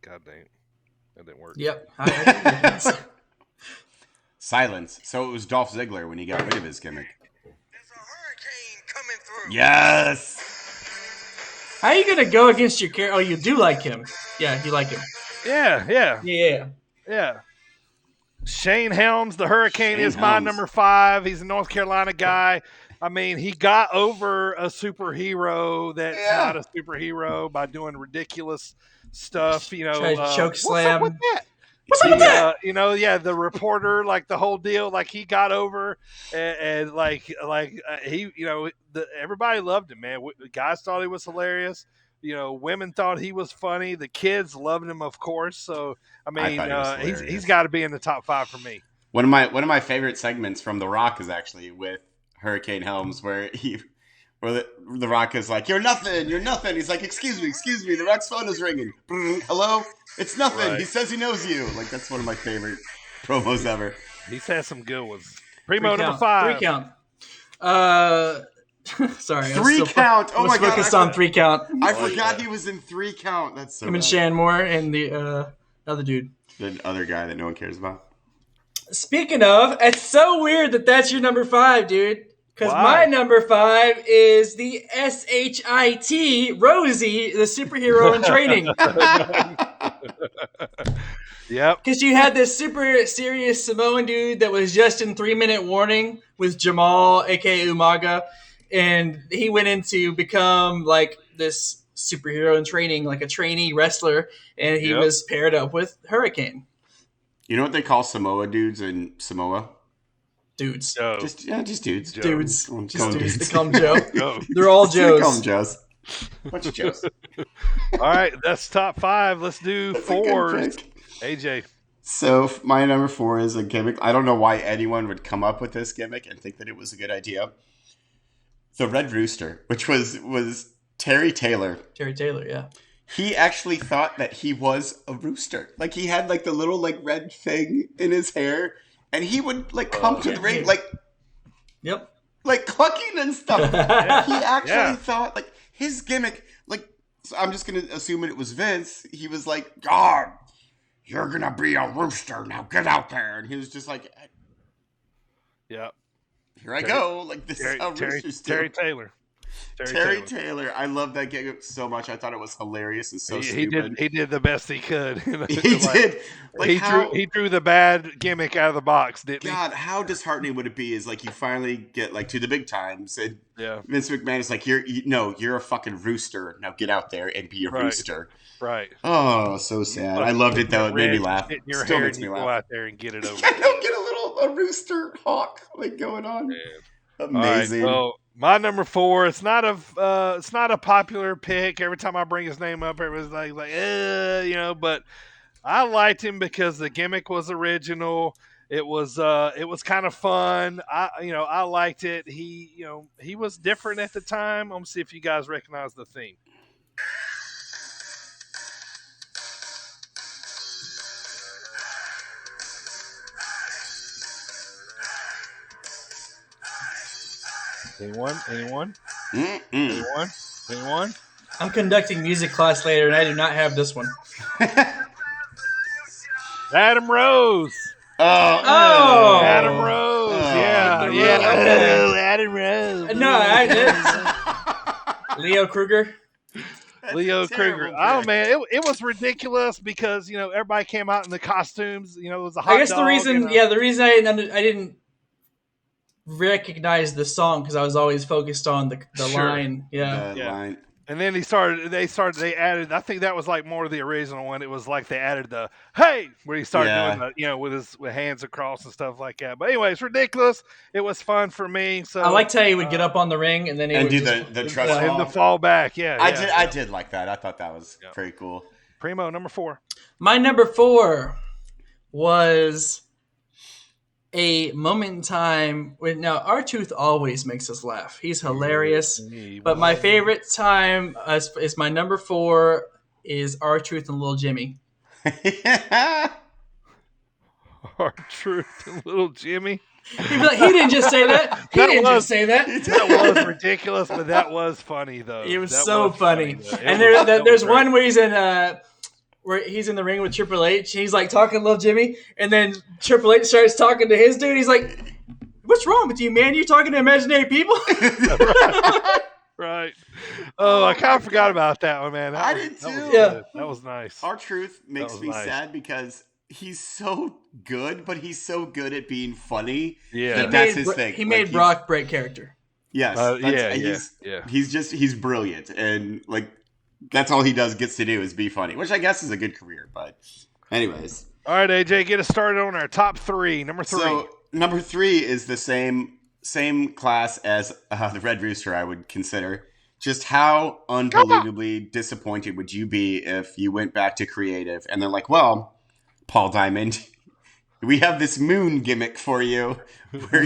God dang. That didn't work. Yep. Silence. So it was Dolph Ziggler when he got rid of his gimmick. There's a hurricane coming through. Yes! How are you going to go against your character? Oh, you do like him. Yeah, you like him. Yeah. Shane Helms, the Hurricane, is my number 5. He's a North Carolina guy. I mean, he got over a superhero that's not a superhero by doing ridiculous stuff. Choke slam. What's up with that? The reporter, like the whole deal, like he got over and everybody loved him, man. The guys thought he was hilarious. Women thought he was funny. The kids loved him, of course. So, I mean, he's got to be in the top 5 for me. One of my favorite segments from The Rock is actually with Hurricane Helms, where the Rock is like, "You're nothing. He's like, excuse me. The Rock's phone is ringing. Hello, it's nothing. Right. He says he knows you. Like that's one of my favorite promos ever. He's had some good ones. Primo number 5. 3 count. Sorry, 3 count. Oh my god, focused on 3 count. I forgot he was in 3 count. That's so. Him and Shanmore and the other dude, the other guy that no one cares about. Speaking of, it's so weird that that's your number 5, dude. Because my number 5 is the SHIT Rosie, the superhero in training. Yep. Because you had this super serious Samoan dude that was just in 3-minute warning with Jamal, aka Umaga, and he went in to become like this superhero in training, like a trainee wrestler, and he was paired up with Hurricane. You know what they call Samoa dudes in Samoa? Dudes. Joe. Just dudes. Joe. Dudes. Just dudes. They call them Joe. They're all Joes. Call them Joes. Bunch of Joes. All right, that's top 5. Let's do 4. AJ. So my number 4 is a gimmick. I don't know why anyone would come up with this gimmick and think that it was a good idea. The Red Rooster, which was Terry Taylor. Terry Taylor, yeah. He actually thought that he was a rooster. Like he had like the little like red thing in his hair. And he would like come to the ring like clucking and stuff. He actually thought like his gimmick, like so I'm just gonna assume it was Vince. He was like, "God, you're gonna be a rooster now. Get out there." And he was just like, "Here I go." Like this is how roosters do. Terry Taylor. Terry Taylor. I love that gimmick so much. I thought it was hilarious and so stupid. He did the best he could. He did. Like he drew the bad gimmick out of the box, didn't he? God, how disheartening would it be? Is like you finally get like to the big times, and Vince McMahon is like, "You're a fucking rooster. Now get out there and be a rooster." Right. Oh, so sad. I loved it though. It made me laugh. Still makes me laugh. Go out there and get it over. I don't get a rooster hawk like going on. Amazing. All right, well, my number 4. It's not a popular pick. Every time I bring his name up, everybody's like, but I liked him because the gimmick was original. It was kind of fun. I liked it. He was different at the time. I'm gonna see if you guys recognize the theme. Anyone? Anyone? I'm conducting music class later, and I do not have this one. Adam Rose. Oh, Adam Rose. Yeah. Okay. Oh, Adam Rose. No, I did. Leo Kruger. Leo Kruger. Oh man, it was ridiculous because everybody came out in the costumes. It was a hot I guess dog, the reason I didn't recognize the song because I was always focused on the Sure. line. Yeah. Line. And then they added. I think that was like more of the original one. It was like they added the "Hey" where he started doing the, with his hands across and stuff like that. But anyway, it's ridiculous. It was fun for me. So I liked how he would get up on the ring and then he would do just, the trust him to fall back. Yeah, I did like that. I thought that was pretty cool. Primo, number 4. My number 4 was a moment in time when now R-Truth always makes us laugh. He's hilarious. But my favorite time is my number 4 is R-Truth and Little Jimmy. R-Truth and Little Jimmy. He'd be like, he didn't just say that. He didn't just say that. That was ridiculous, but that was funny though. It was That so was funny. though. And That there's was one where he's in the ring with Triple H. He's like talking to Little Jimmy, and then Triple H starts talking to his dude. He's like, "What's wrong with you, man? You talking to imaginary people?" Right. Oh, I kind of forgot about that one, man. I did too. That was nice. R-Truth makes me sad because he's so good, but he's so good at being funny. Yeah, that's his thing. He made Brock break character. Yes. He's brilliant, and that's all he gets to do is be funny, which I guess is a good career. But anyways. All right, AJ, get us started on our top 3. Number 3. So number 3 is the same class as the Red Rooster, I would consider. Just how unbelievably disappointed would you be if you went back to creative and they're like, well, Paul Diamond, we have this moon gimmick for you where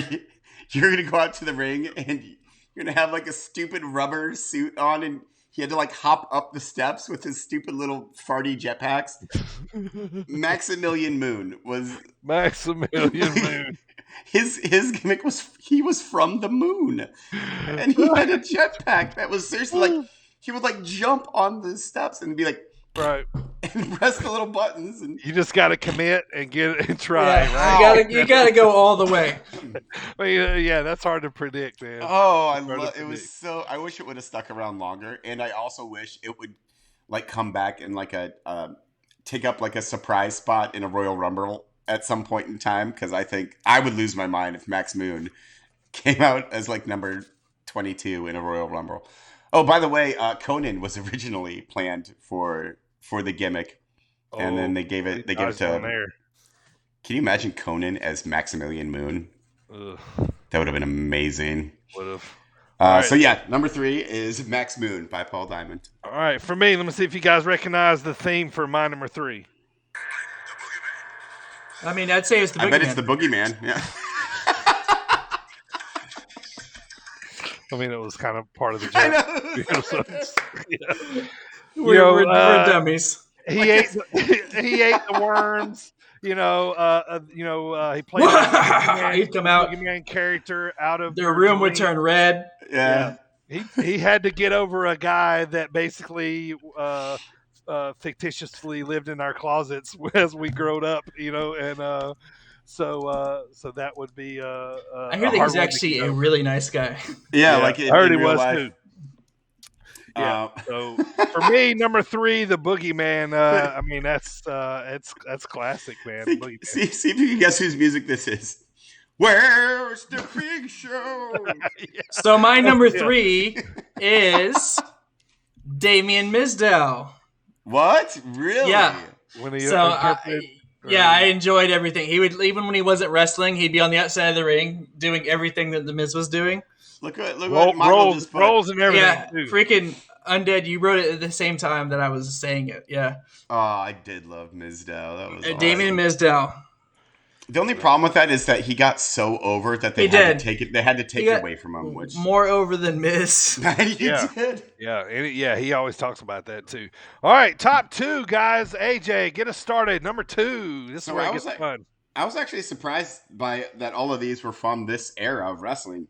you're going to go out to the ring and you're going to have a stupid rubber suit on and he had to hop up the steps with his stupid little farty jetpacks. Maximilian Moon was... Maximilian Moon. His gimmick was he was from the moon. And he had a jetpack that was seriously he would jump on the steps and be right. And press the little buttons and you just got to commit and get it and try, yeah, right? You got to go all the way. Well, yeah, that's hard to predict, man. Oh, it was so I wish it would have stuck around longer, and I also wish it would come back and take up a surprise spot in a Royal Rumble at some point in time, because I think I would lose my mind if Max Moon came out as number 22 in a Royal Rumble. Oh, by the way, Conan was originally planned for the gimmick, and then they gave it to. Can you imagine Conan as Maximilian Moon? Ugh. That would have been amazing. Would have. Right. So yeah, number 3 is Max Moon by Paul Diamond. All right, for me, let me see if you guys recognize the theme for my number 3. I mean, I'd say it's the Boogeyman. I bet it's the Boogeyman. Yeah. I mean, it was kind of part of the joke. We're dummies. He ate the worms. He played He'd come out. Boogeyman character out of their room would turn red. Yeah. He had to get over a guy that basically fictitiously lived in our closets as we growed up, and so that would be. I hear that he's actually a really nice guy. Yeah, I heard he was too. Yeah. So for me, number 3, the Boogeyman. I mean, that's classic, man. See if you can guess whose music this is. Where's the big show? Yeah. So my number 3 is Damien Mizdow. What? Really? Yeah. Yeah, I enjoyed everything. He would, even when he wasn't wrestling, he'd be on the outside of the ring doing everything that the Miz was doing. Look what Michael just put. Rolls and everything. Yeah, too. freaking Undead. You wrote it at the same time that I was saying it. Yeah. Oh, I did love Mizdow. That was awesome. Damien Mizdow. The only problem with that is that he got so over that they had to take it. They had to take it away from him. Which more over than Miz. did. Yeah. He always talks about that too. All right, top 2 guys. AJ, get us started. Number 2. This is where it gets fun. I was actually surprised by that. All of these were from this era of wrestling.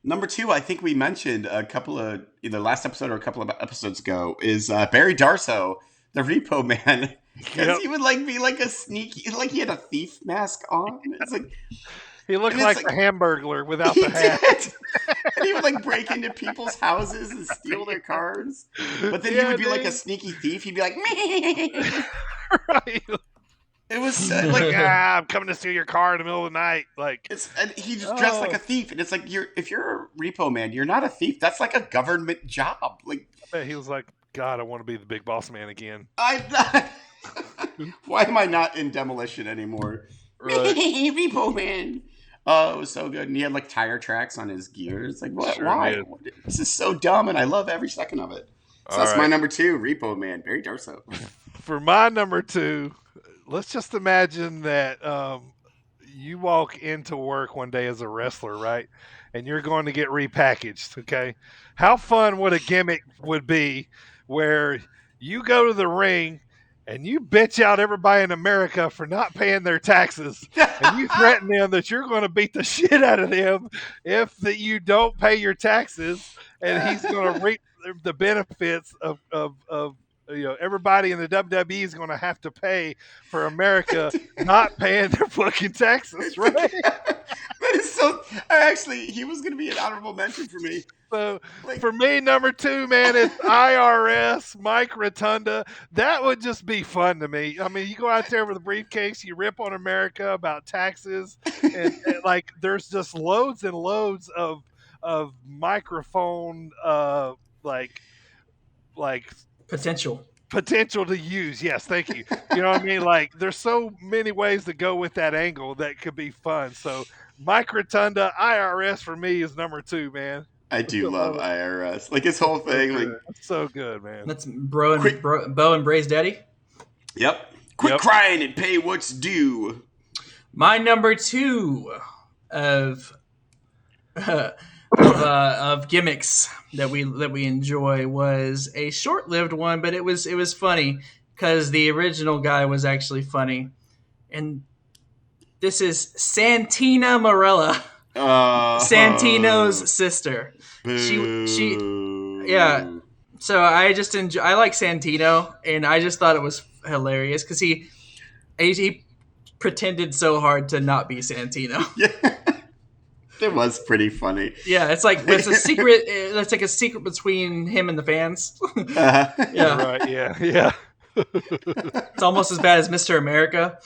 Number 2, I think we mentioned a couple of either last episode or a couple of episodes ago, is Barry Darsow, the Repo Man. Because he would be like a sneaky, he had a thief mask on. It's like he looked like a Hamburglar without the hat. And he would break into people's houses and steal their cars. But then he would be like a sneaky thief. He'd be like, me. Right. It was I'm coming to steal your car in the middle of the night. And he just dressed like a thief, and it's like if you're a Repo Man, you're not a thief. That's like a government job. He was like, God, I want to be the big boss man again. Why am I not in Demolition anymore? Right. Repo Man. Oh, it was so good, and he had tire tracks on his gears. What? Sure why? did. This is so dumb, and I love every second of it. So that's my number 2, Repo Man, Barry Darsow. For my number 2. Let's just imagine that you walk into work one day as a wrestler, right? And you're going to get repackaged, okay? How fun would a gimmick would be where you go to the ring and you bitch out everybody in America for not paying their taxes, and you threaten them that you're going to beat the shit out of them if you don't pay your taxes, and he's going to reap the benefits of everybody in the WWE is going to have to pay for America not paying their fucking taxes, right? That is so. He was going to be an honorable mention for me. So for me, number 2, man, is IRS, Mike Rotunda. That would just be fun to me. I mean, you go out there with a briefcase, you rip on America about taxes, and there's just loads and loads of microphone potential to use. Yes, thank you. You know what I mean? There's so many ways to go with that angle that could be fun. So Mike Rotunda, IRS for me is number 2, man. I do love IRS. His whole thing. So good, man. That's Bo and Bray's daddy. Yep. Quit crying and pay what's due. My number 2 of gimmicks that we enjoy was a short-lived one, but it was funny because the original guy was actually funny, and this is Santina Marella, Santino's sister. She So I like Santino, and I just thought it was hilarious because he pretended so hard to not be Santino. Yeah. It was pretty funny. Yeah, it's a secret. It's like a secret between him and the fans. Uh-huh. Yeah, Right. Yeah. it's almost as bad as Mr. America.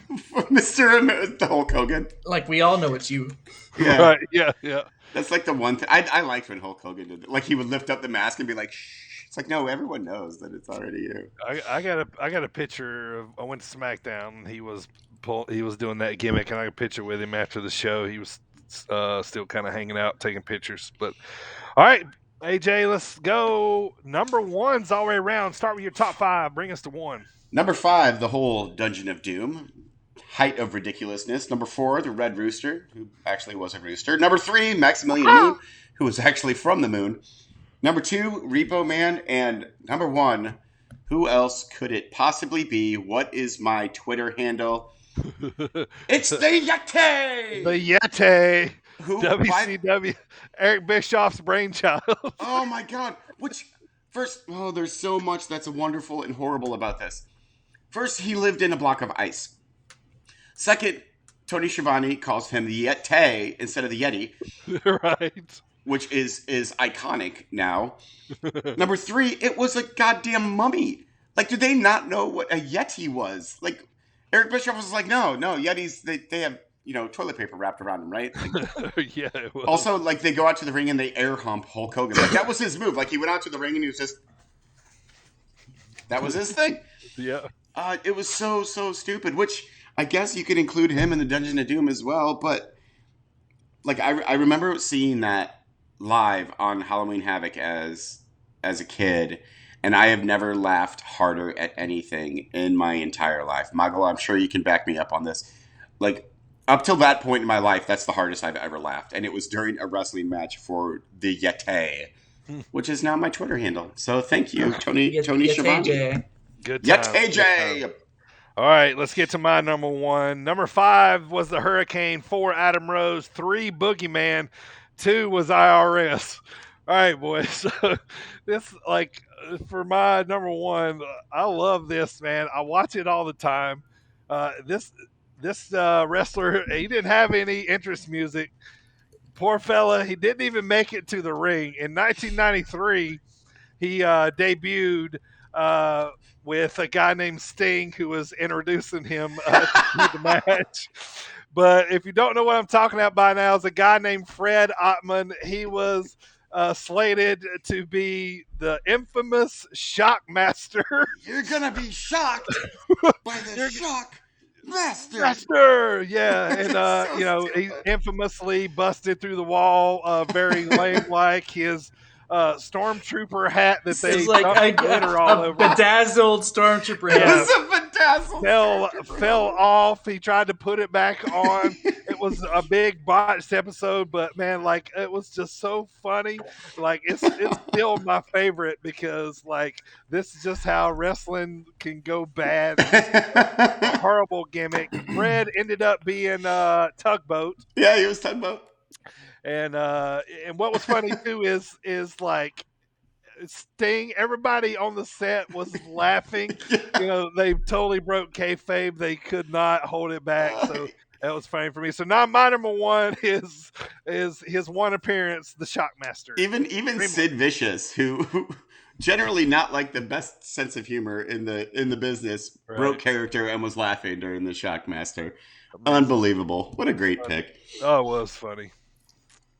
The Hulk Hogan. We all know it's you. Yeah. Right. Yeah. That's the one thing I liked when Hulk Hogan did it. He would lift up the mask and be like, "Shh." It's no, everyone knows that it's already you. I got a picture of. I went to Smackdown. And he was doing that gimmick, and I got a picture with him after the show. He was still kind of hanging out, taking pictures. But all right, AJ, let's go. Number 1's all the way around. Start with your top 5. Bring us to 1. Number 5, the whole Dungeon of Doom. Height of ridiculousness. Number 4, the Red Rooster, who actually was a rooster. Number 3, Maximilian Moon, who was actually from the moon. Number 2, Repo Man. And number 1, who else could it possibly be? What is my Twitter handle? It's the Yeti! The Yeti! Who, WCW, Eric Bischoff's brainchild. Oh my God. There's so much that's wonderful and horrible about this. First, he lived in a block of ice. Second, Tony Schiavone calls him the Yeti instead of the Yeti. Right. Which is iconic now. Number 3, it was a goddamn mummy. Do they not know what a Yeti was? Eric Bischoff was like, no, Yetis, they have, toilet paper wrapped around them, right? Yeah. It was. Also, they go out to the ring and they air hump Hulk Hogan. That was his move. He went out to the ring and he was just... That was his thing. Yeah. It was so stupid. Which I guess you could include him in the Dungeon of Doom as well. But like I remember seeing that live on Halloween Havoc as a kid, and I have never laughed harder at anything in my entire life. Magal, I'm sure you can back me up on this. Like, up till that point in my life, that's the hardest I've ever laughed. And it was during a wrestling match for the Yeti, which is now my Twitter handle. So thank you, Tony Schiavone. Good time. Yeti! All right, let's get to my number one. Number 5 was the Hurricane. 4, Adam Rose. 3, Boogeyman. 2 was IRS. All right, boys. So this, like, for my number one, I love this, man. I watch it all the time. This wrestler, he didn't have any interest music. Poor fella, he didn't even make it to the ring. In 1993, he debuted with a guy named Sting who was introducing him to the match. But if you don't know what I'm talking about by now, it's a guy named Fred Ottman. He was slated to be the infamous Shockmaster. You're gonna be shocked by the Shock Master, yeah, and he infamously busted through the wall, very lame-like. His stormtrooper hat that they It's like glitter all over. Bedazzled stormtrooper hat. It was a bedazzled fell off. He tried to put it back on. It was a big botched episode, but man, like it was just so funny. Like it's still my favorite because like this is just how wrestling can go bad. A horrible gimmick. Fred ended up being Tugboat. Yeah, he was Tugboat. And what was funny too is like Sting. Everybody on the set was laughing. You know, they totally broke kayfabe. They could not hold it back. So that was funny for me. So now my number one is his one appearance, the Shockmaster. Even Sid Vicious, who generally not like the best sense of humor in the business, right, broke character and was laughing during the Shockmaster. Unbelievable! What a great pick. Oh, it was funny.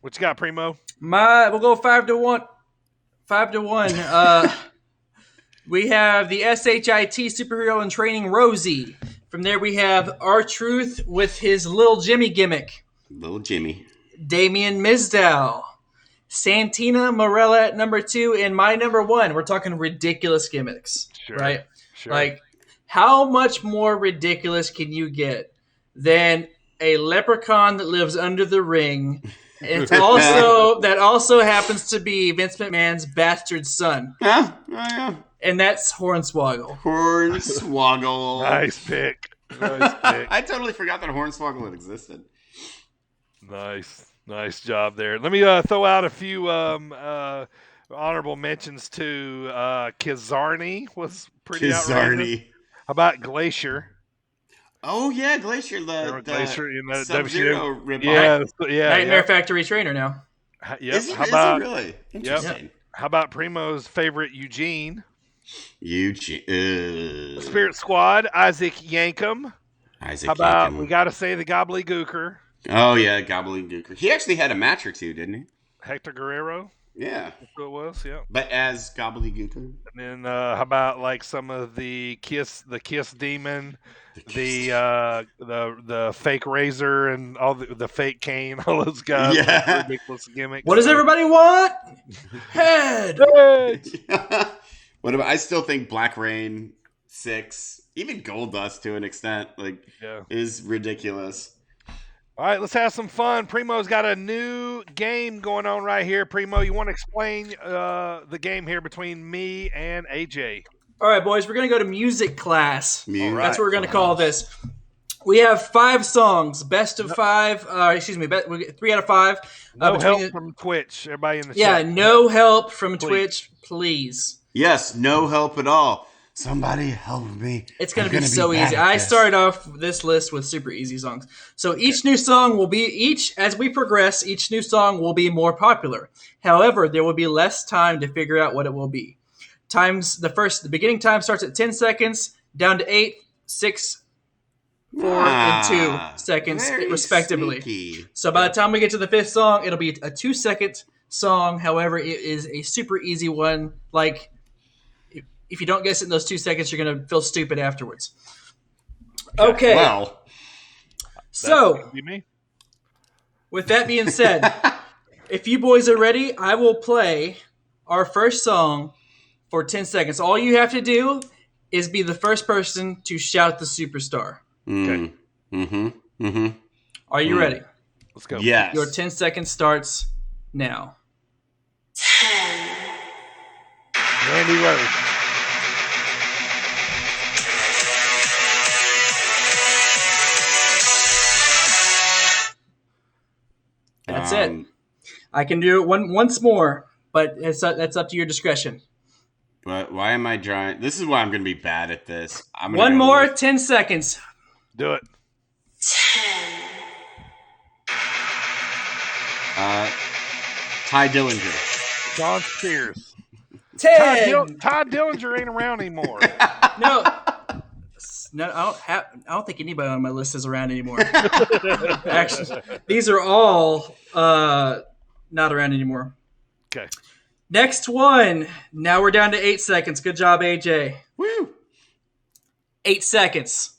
What you got, Primo? We'll go 5-1. 5-1. We have the SHIT superhero in training, Rosie. From there, we have R-Truth with his Little Jimmy gimmick. Little Jimmy. Damian Mizdow. Santina Morella at number 2. And my number 1. We're talking ridiculous gimmicks. Sure, right? Sure. Like, how much more ridiculous can you get than a leprechaun that lives under the ring? It's also happens to be Vince McMahon's bastard son. Yeah. And that's Hornswoggle. Hornswoggle. Nice pick. I totally forgot that Hornswoggle had existed. Nice job there. Let me throw out a few honorable mentions too. Kizarny was pretty outrageous. How about Glacier? Oh yeah, Glacier, the Glacier in the Sub-Zero ripoff. Yeah. Nightmare Factory trainer now. Yep. Is he really? Interesting. Yep. How about Primo's favorite Eugene? Spirit Squad, Isaac Yankem. How about we got to say the Gobbledygooker? Oh yeah, Gobbledygooker. He actually had a match or two, didn't he? Hector Guerrero. Yeah, that's what it was. Yeah, but as Gobbledygooker. And then how about like some of the Kiss Demon, the fake Razor, and all the fake Kane, all those guys. Yeah, ridiculous gimmicks. What does everybody want? Head. What about? I still think Black Rain 6, even Goldust to an extent, is ridiculous. All right, let's have some fun. Primo's got a new game going on right here. Primo, you want to explain the game here between me and AJ? All right, boys, we're going to go to music class. Right. That's what we're going to call this. We have 5 songs, best of 5. We get 3 out of 5. No help from Twitch. Everybody in the chat. Yeah, no help from Twitch, please. Yes, no help at all. Somebody help me. It's going to be so easy. I started off this list with super easy songs. So each new song will be, as we progress, each new song will be more popular. However, there will be less time to figure out what it will be. The beginning time starts at 10 seconds, down to 8, 6, 4, and 2 seconds, respectively. Sneaky. So by the time we get to the 5th song, it'll be a 2-second song. However, it is a super easy one. Like, if you don't guess it in those 2 seconds, you're going to feel stupid afterwards. Okay. Well, So, Be me. with that being said, if you boys are ready, I will play our first song for 10 seconds. All you have to do is be the first person to shout the superstar. Okay. Are you ready? Let's go. Yes. Your 10 seconds starts now. 10, Randy Rhodes. That's it. I can do it once more, but that's up to your discretion. But why am I drawing? This is why I'm going to be bad at this. One more, 10 seconds. Do it. 10, Ty Dillinger. John Spears. 10. Ty Dillinger ain't around anymore. No, I don't think anybody on my list is around anymore. Actually, these are all not around anymore. Okay. Next one. Now we're down to 8 seconds. Good job, AJ. Woo! 8 seconds.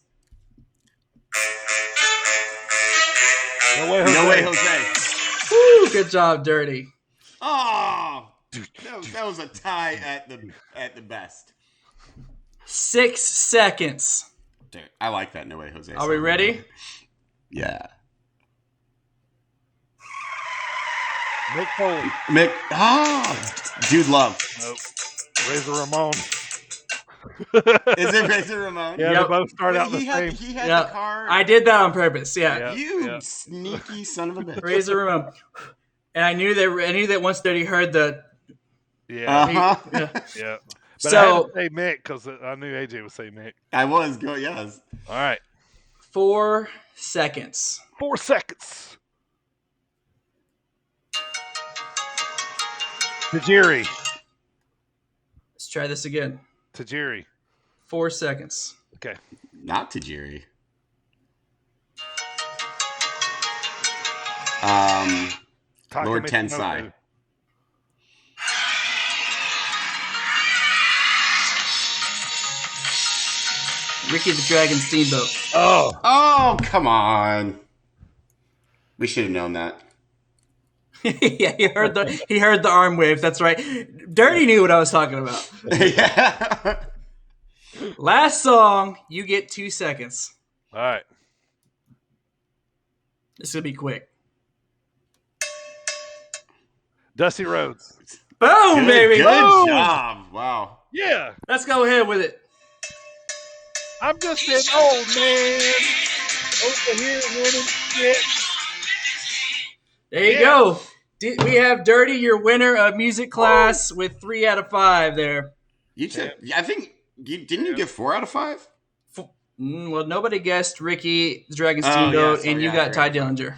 No way, Jose. No way, Jose. Woo, good job, Dirty. Oh, that was a tie at the best. 6 seconds. Dude, I like that. No way, Jose. Are we ready? Yeah. Mick Foley. Dude, love. Nope. Razor Ramon. Is it Razor Ramon? Yeah, Yep. they both start out the He same. had Yeah, the card. I did that on purpose. Yeah, Yeah. You sneaky son of a bitch. Razor Ramon. And I knew that once Dirty heard the. Yeah. Uh-huh. Yeah. Yeah. But So- I had to say Mick because I knew AJ would say Mick. I was going, yes. All right. 4 seconds. 4 seconds. Tajiri. Let's try this again. Tajiri. 4 seconds. Okay. Not Tajiri. Lord Taka Tensai. Michinoku. Ricky the Dragon Steamboat. Oh, come on. We should have known that. Yeah, he heard the arm wave. That's right. Dirty knew what I was talking about. Yeah. Last song, you get 2 seconds. All right. This is gonna be quick. Dusty Rhodes. Boom, baby. Good Boom. job. Wow. Yeah. Let's go ahead with it. I'm just an old man over here winning shit. There you go. We have Dirty, your winner of music class, with 3 out of 5 there. You took, I think, didn't you get 4 out of 5? Well, nobody guessed Ricky the Dragon Oh, Steamboat, yeah, and you sorry, got I Ty forgot. Dillinger.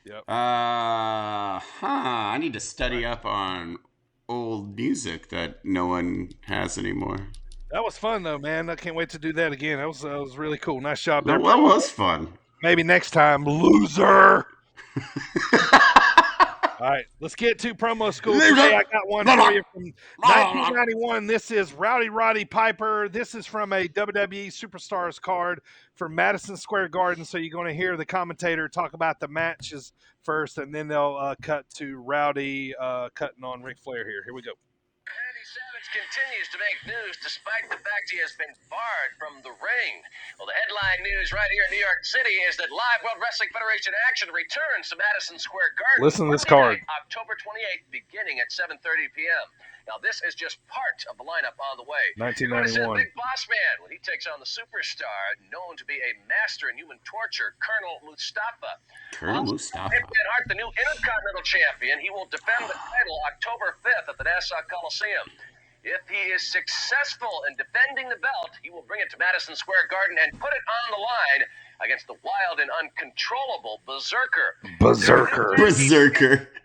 Yep. I need to study up on old music that no one has anymore. That was fun though, man. I can't wait to do that again. That was really cool. Nice job there. That was fun. Maybe next time, loser. All right, let's get to promo school today. I got one for you from 1991. This is Rowdy Roddy Piper. This is from a WWE Superstars card for Madison Square Garden. So you're going to hear the commentator talk about the matches first, and then they'll cut to Rowdy cutting on Ric Flair here. Here we go. Randy Savage continues to make news despite the fact he has been barred from the ring. Well, the headline news right here in New York City is that Live World Wrestling Federation action returns to Madison Square Garden. Listen to this Monday card. night, October 28th, beginning at 7:30 p.m. Now, this is just part of the lineup on the way. 1991. You're going to see the Big Boss Man when he takes on the superstar known to be a master in human torture, Colonel Mustafa. Colonel Mustafa. Bret Hart, the new Intercontinental Champion, he will defend the title October 5th at the Nassau Coliseum. If he is successful in defending the belt, he will bring it to Madison Square Garden and put it on the line against the wild and uncontrollable Berserker. Berserker.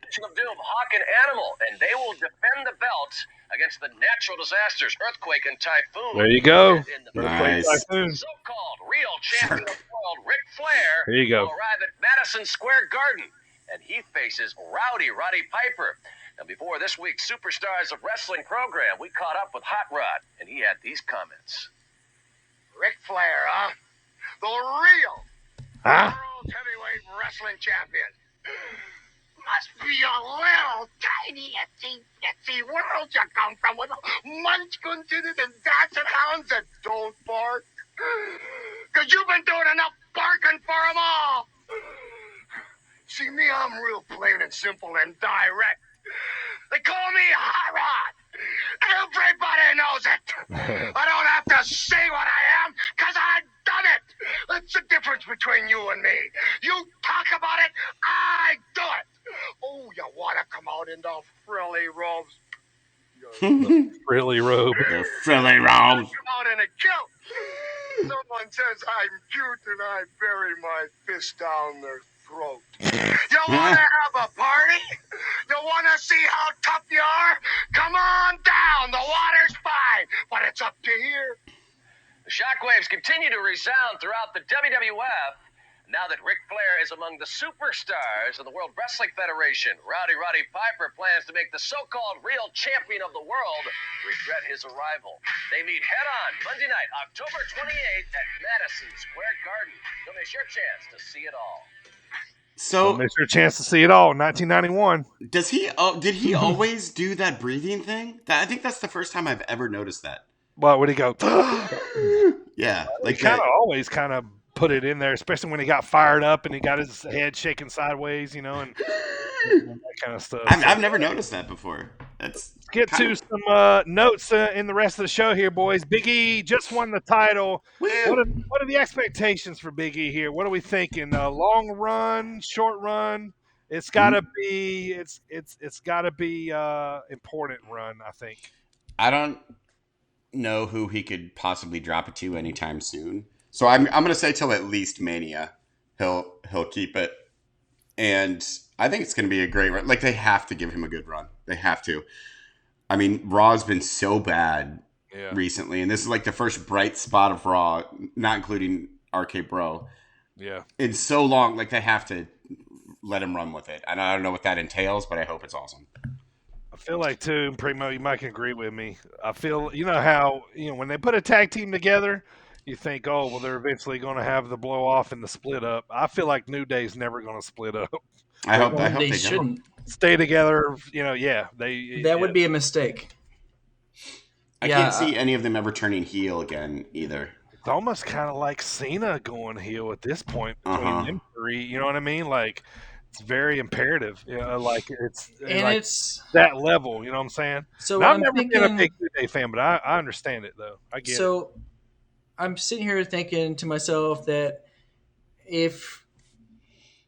Of Doom, Hawk and Animal, and they will defend the belt against the natural disasters, earthquake and typhoon. There you go. In the Nice. so-called real champion of the world, Ric Flair, There you go. will arrive at Madison Square Garden, and he faces Rowdy Roddy Piper. And before this week's Superstars of Wrestling program, we caught up with Hot Rod, and he had these comments. Ric Flair, huh? The real World Heavyweight Wrestling Champion. Must be a little tiny itsy world you come from with munchkins in it and dancing hounds that don't bark. Because you've been doing enough barking for them all. See, me, I'm real plain and simple and direct. They call me Hot Rod. Everybody knows it. I don't have to say what I am because I've done it. That's the difference between you and me. You talk about it, I do it. Oh, you want to come out in the frilly robes? Frilly robe. The frilly robes. Come out in a kilt. Someone says I'm cute and I bury my fist down their throat. You want to have a party? You want to see how tough you are? Come on down. The water's fine, but it's up to here. The shockwaves continue to resound throughout the WWF. Now that Ric Flair is among the superstars of the World Wrestling Federation, Rowdy Roddy Piper plans to make the so-called real champion of the world regret his arrival. They meet head-on Monday night, October 28th at Madison Square Garden. Don't miss your chance to see it all. So, Missed your chance to see it all in 1991. does he? Did he always do that breathing thing? I think that's the first time I've ever noticed that. Well, would he go? Yeah, He like kind of that. always kind of put it in there, especially when he got fired up and he got his head shaking sideways, and that kind of stuff. I've never noticed that before. Let's get to some notes in the rest of the show here, boys. Big E just won the title. What are the expectations for Big E here? What are we thinking? Long run, short run? It's got to be. It's got to be important run. I think. I don't know who he could possibly drop it to anytime soon. So I'm gonna say till at least Mania, he'll keep it, and I think it's gonna be a great run. Like, they have to give him a good run. They have to. I mean, Raw's been so bad recently, and this is like the first bright spot of Raw, not including RK Bro. Yeah. In so long, like, they have to let him run with it. And I don't know what that entails, but I hope it's awesome. I feel like too, Primo, you might agree with me. I feel how when they put a tag team together, you think, oh well, they're eventually going to have the blow off and the split up. I feel like New Day's never going to split up. I hope they they shouldn't. Stay together. That would be a mistake. I can't see any of them ever turning heel again either. It's almost kind of like Cena going heel at this point between them three. You know what I mean? Like, it's very imperative. Like it's that level. You know what I'm saying? So I've never been a big New Day fan, but I understand it though. I get it. So I'm sitting here thinking to myself that if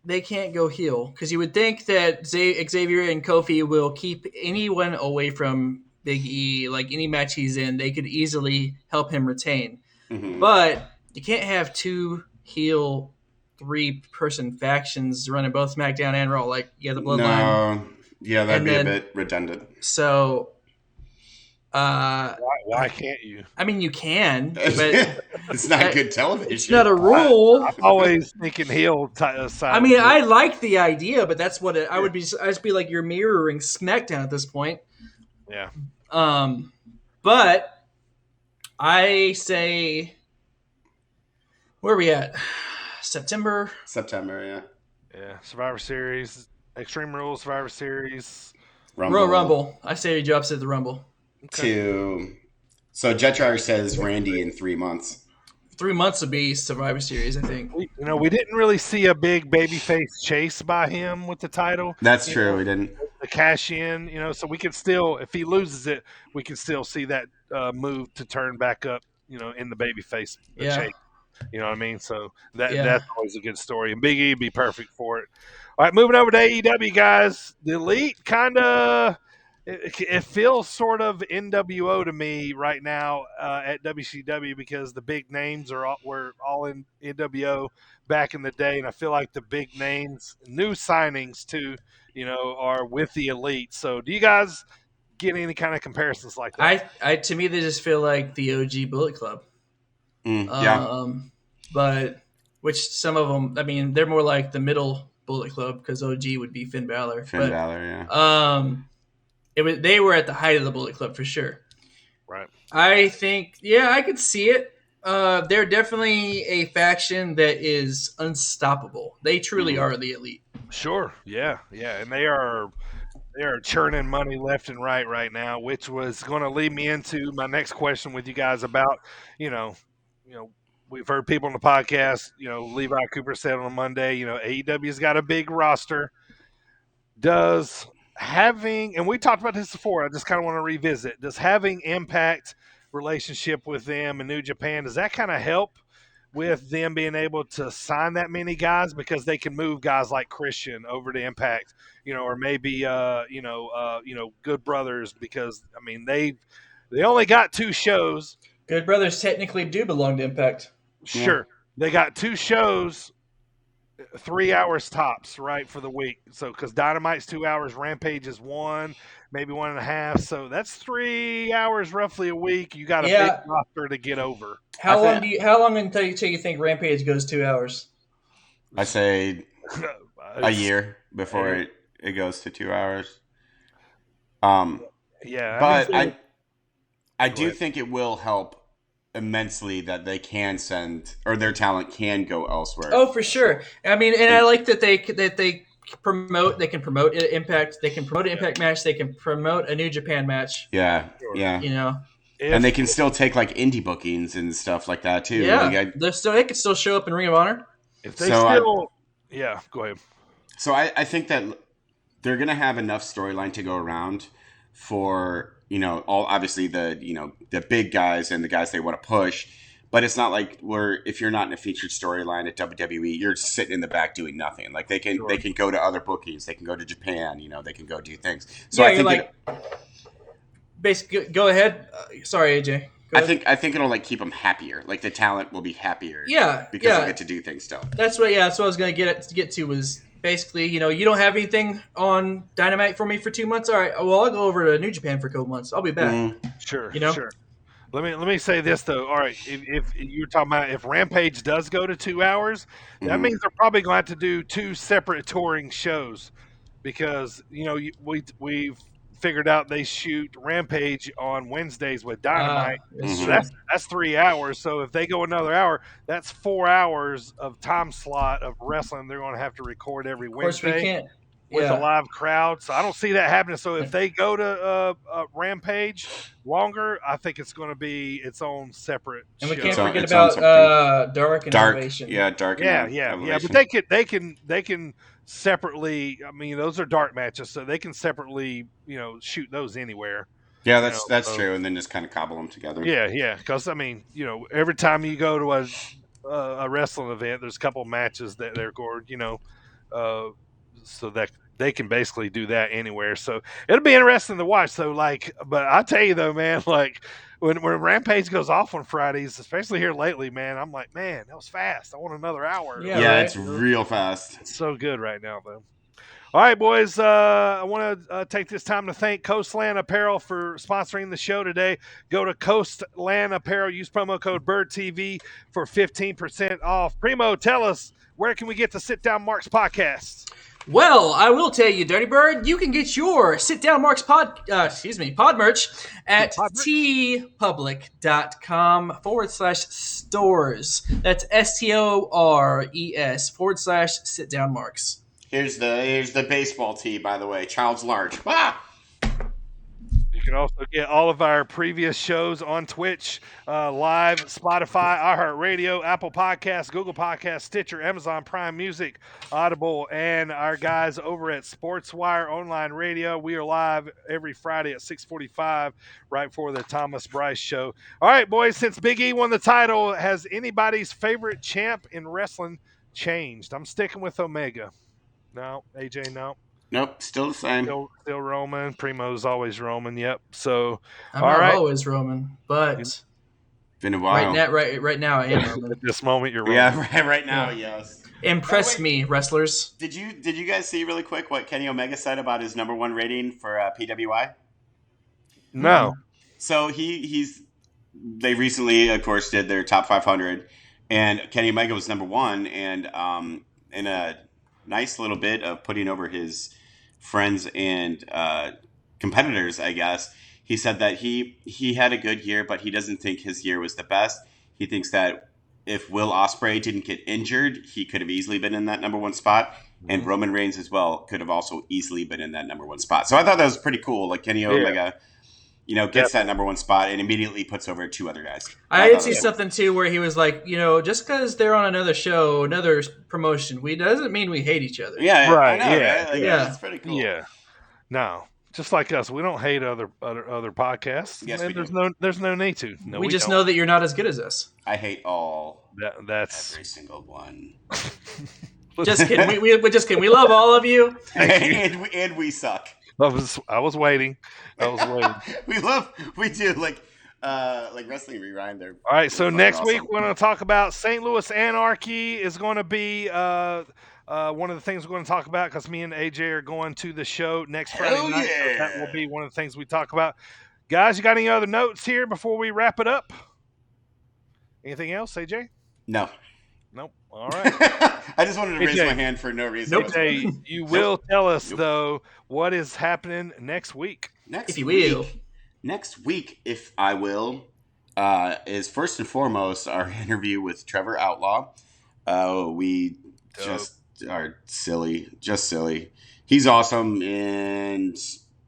they can't go heel, because you would think that Xavier and Kofi will keep anyone away from Big E, like any match he's in, they could easily help him retain. Mm-hmm. But you can't have two heel, 3-person factions running both SmackDown and Raw. Like, the Bloodline. No, that'd be a bit redundant. So, why can't you? I mean, you can, but it's not good television. It's not a rule. I'm always thinking heel side. I mean, I like the idea, but that's what I would be. I'd just be like, you're mirroring SmackDown at this point. Yeah. But I say, where are we at? September, yeah. Yeah, Survivor Series, Extreme Rules, Survivor Series, Rumble. I say he drops it at the Rumble. Okay. So Jetrark says Randy in 3 months. 3 months would be Survivor Series, I think. We didn't really see a big babyface chase by him with the title. That's true. We didn't. The cash in, so we could still, if he loses it, we can still see that move to turn back up, in the babyface chase. You know what I mean? So that's always a good story. And Big E would be perfect for it. All right, moving over to AEW, guys. The Elite kind of, it feels sort of NWO to me right now at WCW, because the big names were all in NWO back in the day. And I feel like the big names, new signings too, are with the Elite. So do you guys get any kind of comparisons like that? To me, they just feel like the OG Bullet Club. But which some of them, I mean, they're more like the middle Bullet Club, because OG would be Finn Balor. Balor, yeah. They were at the height of the Bullet Club for sure. Right. I think, yeah, I could see it. They're definitely a faction that is unstoppable. They truly are the elite. Sure. Yeah. And they are churning money left and right now, which was going to lead me into my next question with you guys about, you know, we've heard people on the podcast, Levi Cooper said on Monday, AEW's got a big roster. Does having, and we talked about this before, I just kind of want to revisit, does having Impact relationship with them and New Japan, does that kind of help with them being able to sign that many guys because they can move guys like Christian over to Impact, or maybe Good Brothers, because I mean they only got 2 shows. Good Brothers technically do belong to Impact. Sure, they got 2 shows, 3 hours tops, right, for the week. So because Dynamite's 2 hours, Rampage is 1, maybe 1.5. So that's 3 hours roughly a week. You got a big roster to get over. How long until you think Rampage goes 2 hours? I say a year before it goes to 2 hours. Yeah, but I do think it will help immensely that they can send, or their talent can go elsewhere. Oh, for sure. I mean, and I like that they promote. They can promote Impact. They can promote an Impact match. They can promote a New Japan match. Yeah. And they can still take like indie bookings and stuff like that too. Yeah, they can still show up in Ring of Honor. If they go ahead. So I think that they're gonna have enough storyline to go around for all obviously the big guys and the guys they want to push, but it's not like if you're not in a featured storyline at WWE, you're sitting in the back doing nothing. Like they can go to other bookings, they can go to Japan, they can go do things. So I think basically go ahead. Sorry, AJ. I think it'll keep them happier. Like the talent will be happier. Yeah, because they get to do things still. That's what I was going to get to was. Basically, you don't have anything on Dynamite for me for 2 months. All right, well, I'll go over to New Japan for a couple months. I'll be back. Sure, sure. Let me say this though. All right, if you're talking about if Rampage does go to 2 hours, that means they're probably going to have to do 2 separate touring shows, because we've figured out they shoot Rampage on Wednesdays with Dynamite. So that's 3 hours. So if they go another hour, that's 4 hours of time slot of wrestling they're going to have to record every Wednesday with a live crowd. So I don't see that happening. So if they go to Rampage longer, I think it's going to be its own separate show. And we can't forget about Dark and Elevation. Yeah, Dark. Yeah. But they can separately. I mean, those are dark matches, so they can separately, shoot those anywhere. Yeah, that's true, and then just kind of cobble them together. Yeah. Because I mean, every time you go to a wrestling event, there's a couple matches that they're gored, so that they can basically do that anywhere. So it'll be interesting to watch. So but I tell you though, man, when Rampage goes off on Fridays, especially here lately, man, I'm like, man, that was fast. I want another hour. Yeah, right? It's real fast. It's so good right now, though. All right, boys. I want to take this time to thank Coastland Apparel for sponsoring the show today. Go to Coastland Apparel. Use promo code BirdTV for 15% off. Primo, tell us, where can we get the Sit Down Marks podcast? Well, I will tell you, Dirty Bird, you can get your Sit Down Marks pod merch at tpublic.com/stores. That's STORES/Sit Down Marks. Here's the baseball tee, by the way. Child's large. Ah! You can also get all of our previous shows on Twitch, live, Spotify, iHeartRadio, Apple Podcasts, Google Podcasts, Stitcher, Amazon Prime Music, Audible, and our guys over at SportsWire Online Radio. We are live every Friday at 6:45, right before the Thomas Bryce Show. All right, boys, since Big E won the title, has anybody's favorite champ in wrestling changed? I'm sticking with Omega. No, AJ, no. Nope, still the same. Still Roman. Primo's always Roman. Yep. So, I'm not always Roman, but been a while. Right now, I am Roman. At this moment, you're Roman. Yeah, right now, yes. Impress me, wrestlers. Did you guys see really quick what Kenny Omega said about his #1 rating for PWI? No. So they recently, of course, did their top 500, and Kenny Omega was #1, and in a nice little bit of putting over his friends and competitors, I guess. He said that he had a good year, but he doesn't think his year was the best. He thinks that if Will Ospreay didn't get injured, he could have easily been in that number one spot. And Roman Reigns as well could have also easily been in that number one spot. So I thought that was pretty cool. Like Kenny Omega, gets that number one spot and immediately puts over 2 other guys. I did see something too where he was like, just because they're on another show, another promotion, doesn't mean we hate each other. Yeah, right. I know, right? Like, it's pretty cool. Yeah, no, just like us, we don't hate other podcasts. Yes, and there's no need to. No, we just know that you're not as good as us. I hate that's every single one. Just kidding. We just kidding. We love all of you. and we suck. I was waiting. we do like Wrestling Rewind there. All right, so next week we're going to talk about St. Louis Anarchy is going to be one of the things we're going to talk about because me and AJ are going to the show next Friday night. So that will be one of the things we talk about. Guys, you got any other notes here before we wrap it up? Anything else, AJ? No. Nope. All right. I just wanted to raise my hand for no reason. Nope. AJ, you will tell us, though, what is happening next week. Next week, if I will, is first and foremost our interview with Trevor Outlaw. We just are silly. He's awesome, and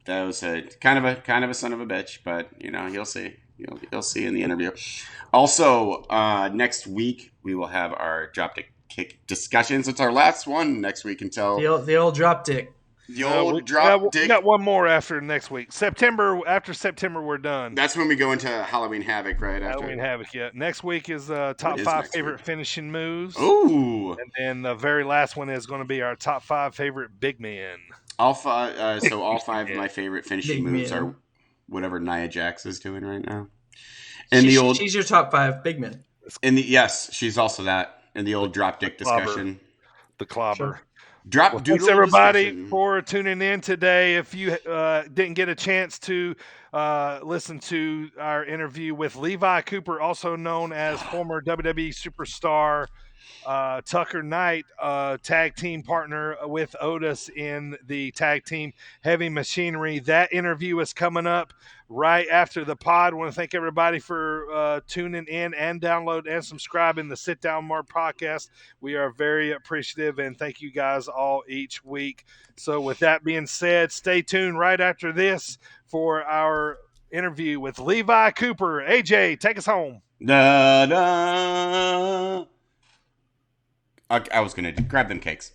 that was a kind of a son of a bitch, but you'll see. You'll see in the interview. Also, next week we will have our dropkick discussions. It's our last one next week until the old drop dick. The old drop dick. We got one more after next week. After September, we're done. That's when we go into Halloween Havoc, right? Halloween Havoc, yeah. Next week is top 5 favorite finishing moves. Ooh. And then the very last one is going to be our top 5 favorite big men. All 5 of my favorite finishing moves are whatever Nia Jax is doing right now. And she's your top 5 big men. Yes, she's also that in the old drop dick discussion. The clobber. Sure. Thanks everybody for tuning in today. If you didn't get a chance to listen to our interview with Levi Cooper, also known as former WWE superstar Tucker Knight, tag team partner with Otis in the tag team Heavy Machinery. That interview is coming up right after the pod. I want to thank everybody for tuning in and download and subscribing the Sit Down Mark podcast. We are very appreciative and thank you guys all each week. So with that being said, stay tuned right after this for our interview with Levi Cooper. AJ, take us home. Da, da. I was going to grab them cakes.